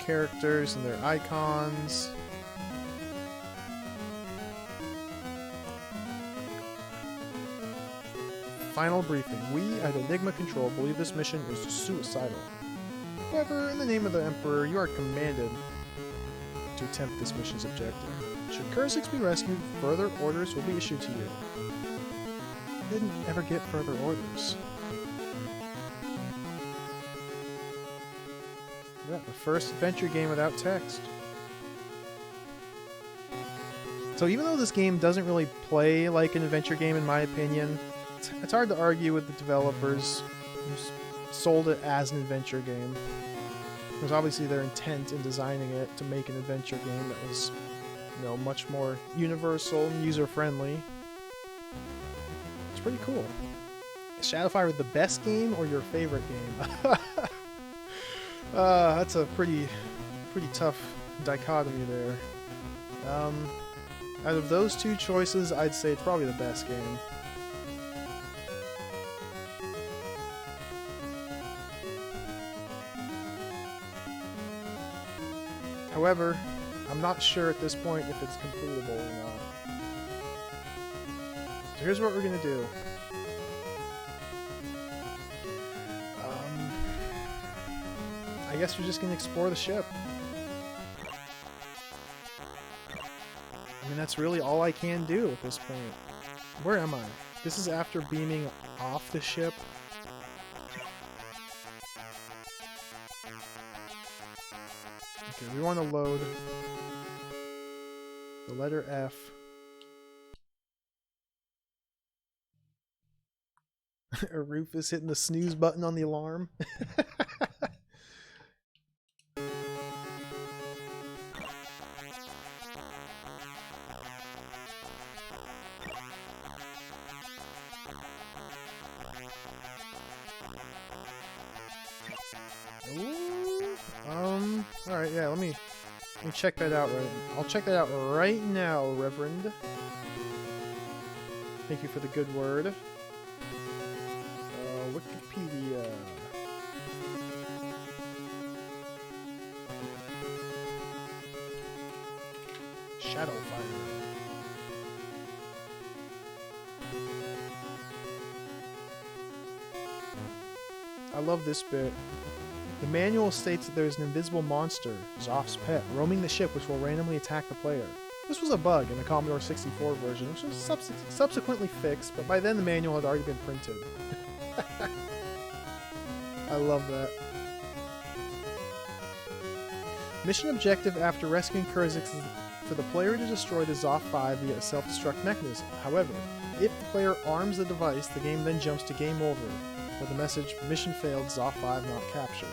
Speaker 1: Characters and their icons. Final briefing. We at Enigma Control believe this mission is suicidal. However, in the name of the Emperor, you are commanded to attempt this mission's objective. Should Kurzix be rescued, further orders will be issued to you. I didn't ever get further orders. Yeah, the first adventure game without text. So even though this game doesn't really play like an adventure game in my opinion, it's hard to argue with the developers who sold it as an adventure game. Because obviously their intent in designing it to make an adventure game that was, you know, much more universal and user-friendly. It's pretty cool. Is Shadowfire the best game or your favorite game? That's a pretty tough dichotomy there. Out of those two choices, I'd say it's probably the best game. However, I'm not sure at this point if it's completable or not. So here's what we're gonna do. I guess we're just gonna explore the ship. I mean, that's really all I can do at this point. Where am I? This is after beaming off the ship. Okay, we want to load the letter F. Rufus hitting the snooze button on the alarm. Alright, yeah, let me check that out right. I'll check that out right now, Reverend. Thank you for the good word. Wikipedia. Shadowfire. I love this bit. The manual states that there is an invisible monster, Zoff's pet, roaming the ship which will randomly attack the player. This was a bug in the Commodore 64 version, which was subsequently fixed, but by then the manual had already been printed. I love that. Mission objective after rescuing Kurzix is for the player to destroy the Zoff 5 via a self-destruct mechanism. However, if the player arms the device, the game then jumps to game over, with the message, mission failed, Zoff 5 not captured.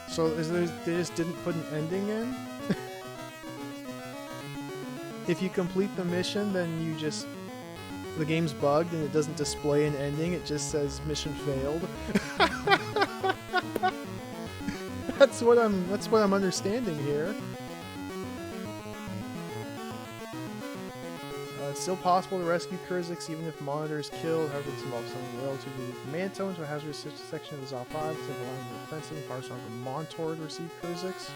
Speaker 1: So they just didn't put an ending in? If you complete the mission, then you just... the game's bugged and it doesn't display an ending, it just says mission failed. That's what I'm understanding here. It's still possible to rescue Kurzix even if monitor is killed. However, this involves something relatively command tone to a hazardous section of the Zoff 5, instead of allowing the defensive and far stronger Montor to receive Kurzix.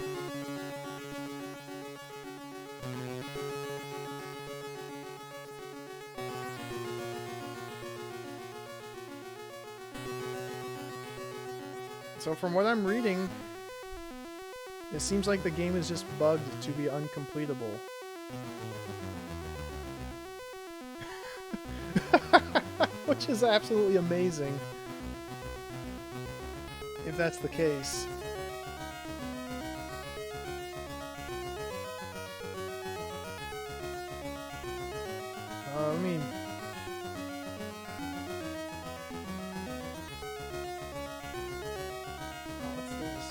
Speaker 1: So from what I'm reading, it seems like the game is just bugged to be uncompletable. Which is absolutely amazing, if that's the case. I mean... what's this?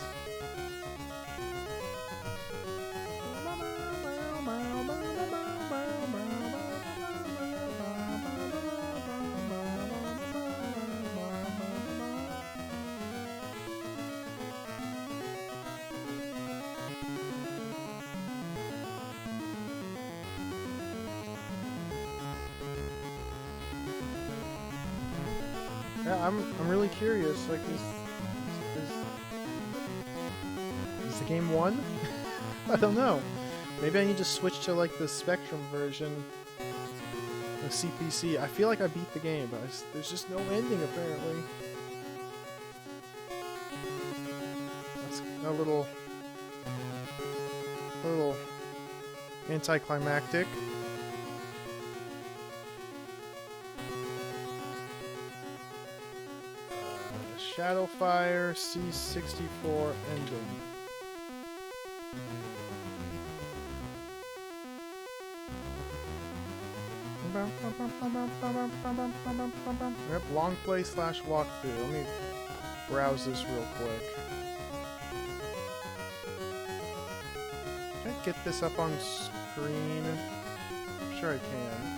Speaker 1: Yeah, I'm really curious. Like, is the game won? I don't know. Maybe I need to switch to like the Spectrum version, the CPC. I feel like I beat the game, but there's just no ending apparently. That's a little anticlimactic. Shadowfire C64 ending. Yep, long play / walkthrough. Let me browse this real quick. Can I get this up on screen? I'm sure I can.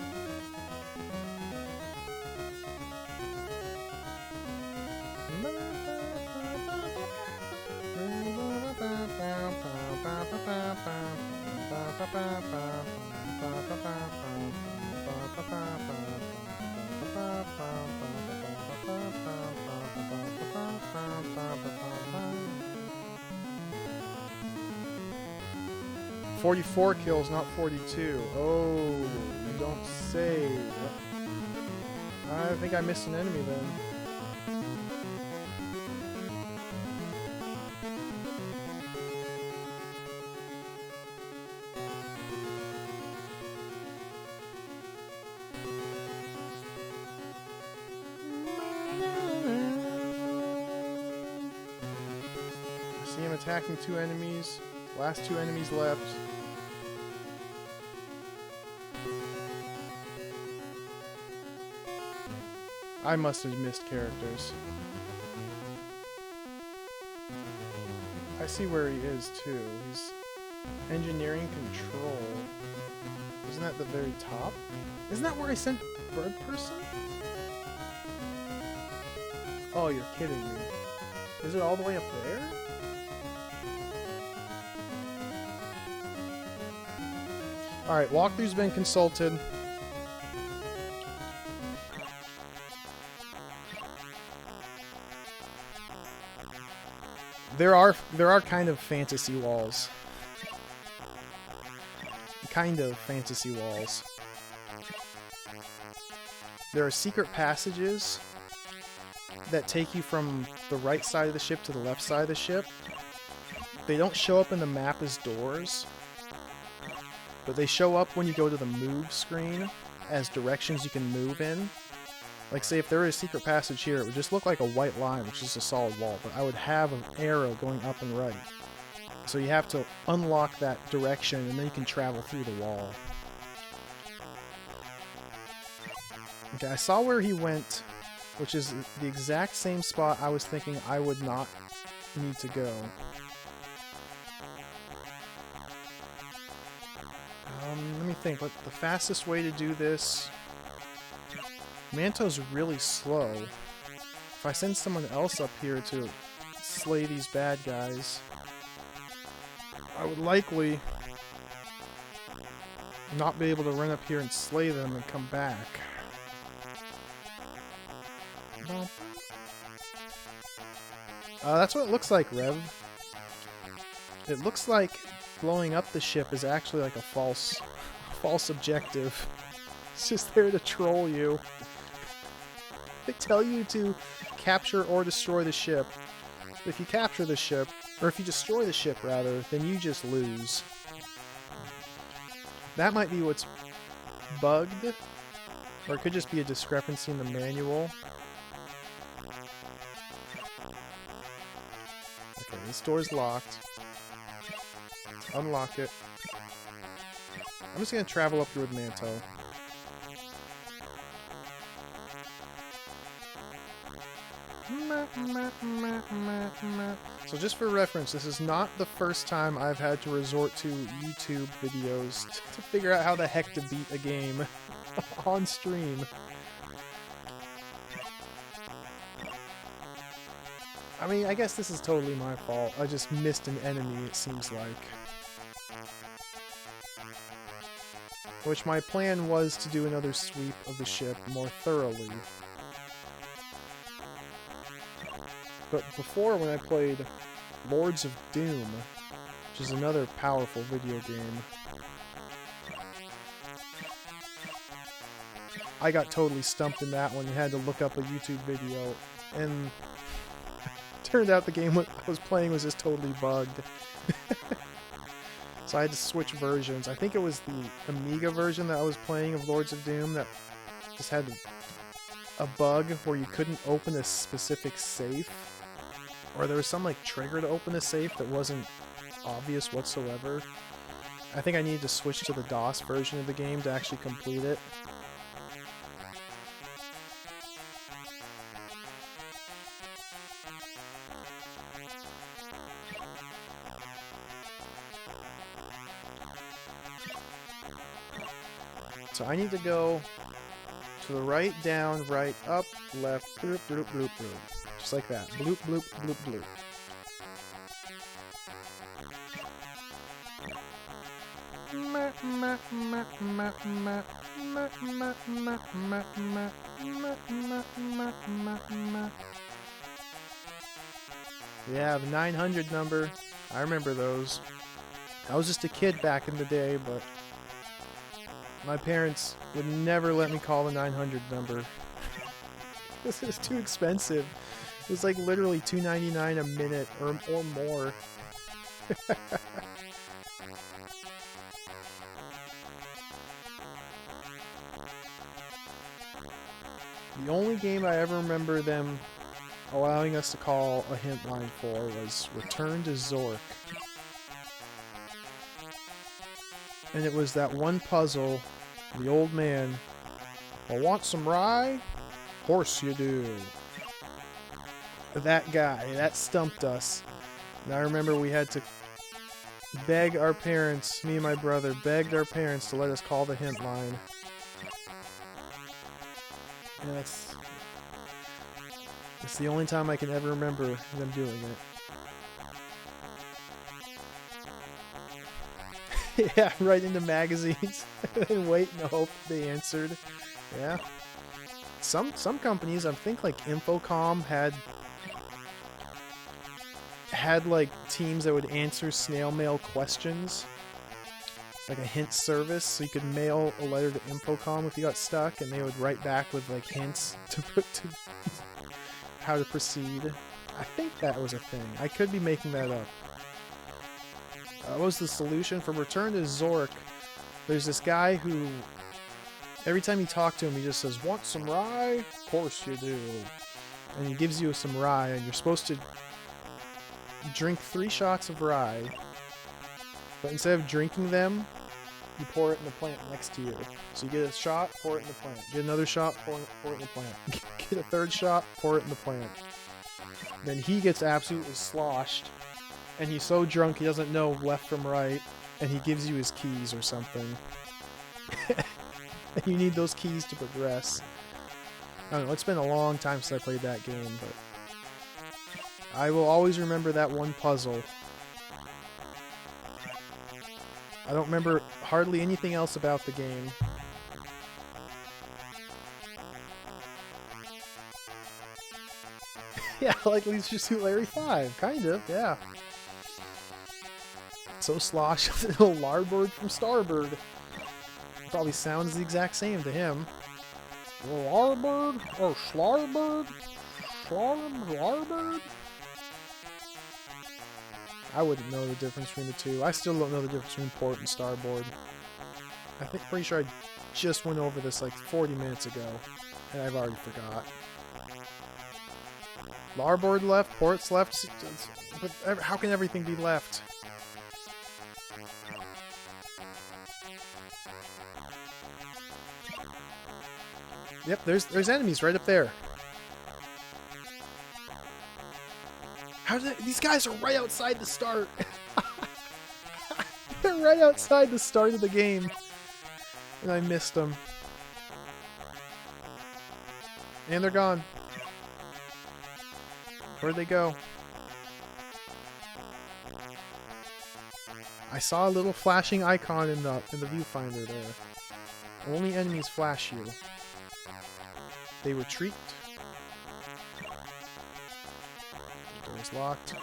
Speaker 1: "44 kills, not 42. Oh, you don't say. I think I missed an enemy then. I see him attacking 2 enemies. Last 2 enemies left. I must have missed characters. I see where he is too. He's engineering control. Isn't that the very top? Isn't that where I sent Bird Person? Oh, you're kidding me. Is it all the way up there? Alright, walkthrough's been consulted. There are kind of fantasy walls. kind of fantasy walls. There are secret passages that take you from the right side of the ship to the left side of the ship. They don't show up in the map as doors, but they show up when you go to the move screen as directions you can move in. Like, say if there is a secret passage here, it would just look like a white line, which is a solid wall, but I would have an arrow going up and right. So you have to unlock that direction, and then you can travel through the wall. Okay, I saw where he went, which is the exact same spot I was thinking I would not need to go. Let me think. What the fastest way to do this? Manto's really slow. If I send someone else up here to slay these bad guys, I would likely not be able to run up here and slay them and come back. No. That's what it looks like, Rev. It looks like blowing up the ship is actually like a false objective. It's just there to troll you. They tell you to capture or destroy the ship. If you capture the ship, or if you destroy the ship rather, then you just lose. That might be what's bugged, or it could just be a discrepancy in the manual. Okay, this door's locked. Let's unlock it. I'm just gonna travel up here with Manto. So just for reference, this is not the first time I've had to resort to YouTube videos to figure out how the heck to beat a game on stream. I mean, I guess this is totally my fault. I just missed an enemy, it seems like. Which my plan was to do another sweep of the ship more thoroughly. But before, when I played Lords of Doom, which is another powerful video game, I got totally stumped in that one and had to look up a YouTube video, and turned out the game I was playing was just totally bugged. So I had to switch versions. I think it was the Amiga version that I was playing of Lords of Doom that just had a bug where you couldn't open a specific safe. Or there was some like trigger to open a safe that wasn't obvious whatsoever. I think I needed to switch to the DOS version of the game to actually complete it. So I need to go to the right, down, right, up, left, bloop, bloop, bloop, bloop. Just like that. Bloop, bloop, bloop, bloop. Yeah, the 900 number. I remember those. I was just a kid back in the day, but my parents would never let me call the 900 number. This is too expensive. It was like literally $2.99 a minute or more. The only game I ever remember them allowing us to call a hint line for was Return to Zork. And it was that one puzzle, the old man, I want some rye? Course you do. That guy, that stumped us. And I remember we had to beg our parents, me and my brother, begged our parents to let us call the hint line. And that's the only time I can ever remember them doing it. Yeah, right into magazines and wait and hope they answered. Yeah. Some companies, I think like Infocom had like teams that would answer snail mail questions like a hint service, so you could mail a letter to Infocom if you got stuck, and they would write back with like hints to put to how to proceed. I think that was a thing. I could be making that up. What was the solution? For Return to Zork, there's this guy who, every time you talk to him, he just says, "Want some rye?" Of course you do. And he gives you some rye, and you're supposed to drink 3 shots of rye. But instead of drinking them, you pour it in the plant next to you. So you get a shot, pour it in the plant. Get another shot, pour it in the plant. Get a 3rd shot, pour it in the plant. Then he gets absolutely sloshed, and he's so drunk he doesn't know left from right, and he gives you his keys or something. And you need those keys to progress. I don't know, it's been a long time since I played that game, but I will always remember that one puzzle. I don't remember hardly anything else about the game. Yeah, like Leisure Suit Larry 5, kind of, yeah. So slosh, a little Larbird from Starbird. Probably sounds the exact same to him. Larbird or Slarbird? Larbird? I wouldn't know the difference between the two. I still don't know the difference between Port and Starboard. Pretty sure I just went over this like 40 minutes ago, and I've already forgot. Larboard left, Port's left, but how can everything be left? Yep, there's enemies right up there. How did these guys are right outside the start? They're right outside the start of the game, and I missed them. And they're gone. Where'd they go? I saw a little flashing icon in the viewfinder there. Only enemies flash you. They retreat. The door's locked.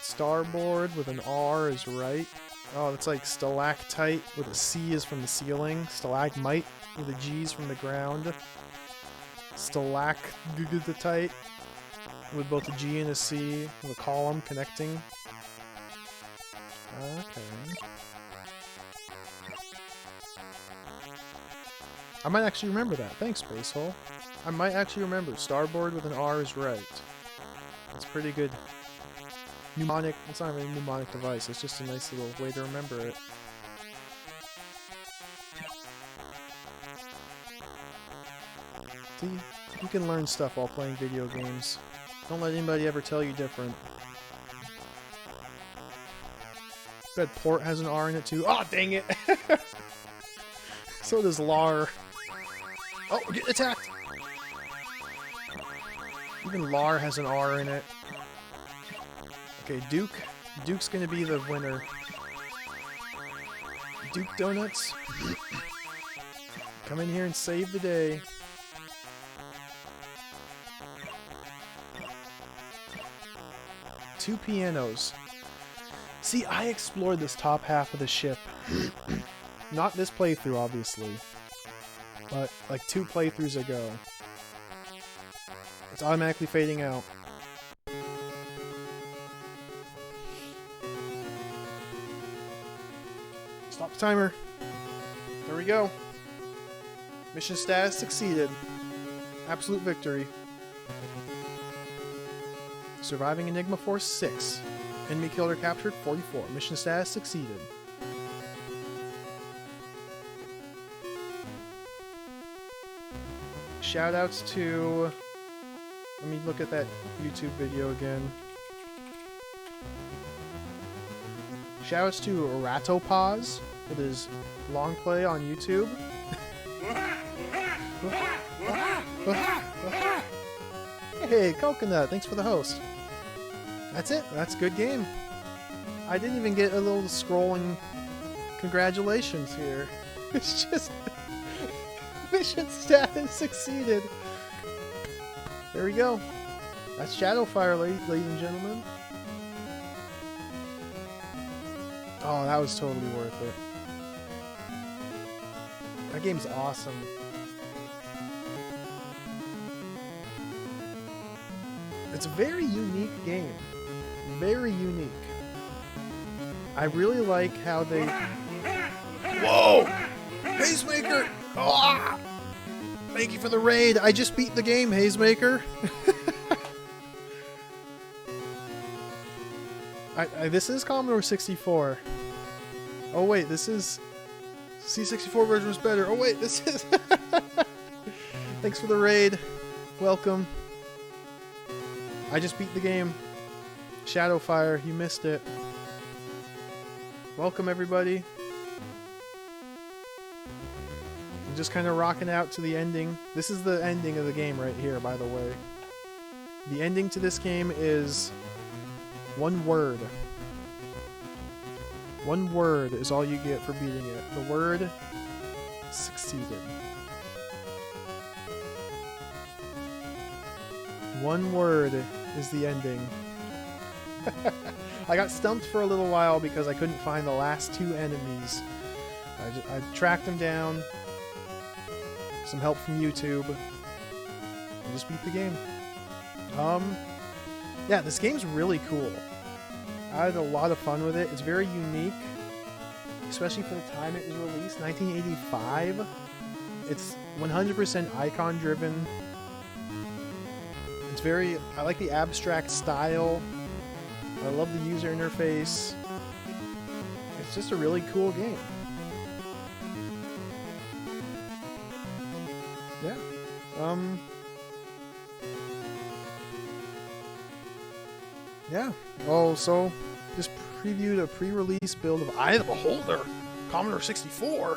Speaker 1: Starboard with an R is right. Oh, that's like stalactite with a C is from the ceiling. Stalagmite with a G is from the ground. Stalactite with both a G and a C with a column connecting. Okay. I might actually remember that. Thanks, Spacehole. I might actually remember. Starboard with an R is right. That's pretty good. Mnemonic. It's not really a mnemonic device. It's just a nice little way to remember it. See, you can learn stuff while playing video games. Don't let anybody ever tell you different. Bet Port has an R in it too. Oh, dang it! So does Lar. Oh, we're getting attacked! Even Lar has an R in it. Okay, Duke. Duke's gonna be the winner. Duke Donuts. Come in here and save the day. Two pianos. See, I explored this top half of the ship. Not this playthrough, obviously. But, like, 2 playthroughs ago. It's automatically fading out. Stop the timer. There we go. Mission status succeeded. Absolute victory. Surviving Enigma Force 6. Enemy killed or captured 44. Mission status succeeded. Shoutouts to... Let me look at that YouTube video again. Shoutouts to Ratopause with his long play on YouTube. Hey, Coconut, thanks for the host. That's it. That's a good game. I didn't even get a little scrolling congratulations here. It's just... Mission status succeeded. There we go. That's Shadowfire, ladies and gentlemen. Oh, that was totally worth it. That game's awesome. It's a very unique game. Very unique. I really like how they... Whoa! Hazemaker! Oh! Thank you for the raid. I just beat the game, Hazemaker. This is Commodore 64. Oh wait, this is... C64 version was better. Oh wait, this is... Thanks for the raid. Welcome. I just beat the game. Shadowfire, you missed it. Welcome everybody. I'm just kind of rocking out to the ending. This is the ending of the game right here, by the way. The ending to this game is one word. One word is all you get for beating it. The word succeeded. One word is the ending. I got stumped for a little while because I couldn't find the last two enemies. I tracked them down. Some help from YouTube. I just beat the game. Yeah, this game's really cool. I had a lot of fun with it. It's very unique, especially for the time it was released, 1985. It's 100% icon driven. It's very... I like the abstract style. I love the user interface. It's just a really cool game. Yeah. Yeah. Oh, so just previewed a pre-release build of Eye of the Beholder, Commodore 64.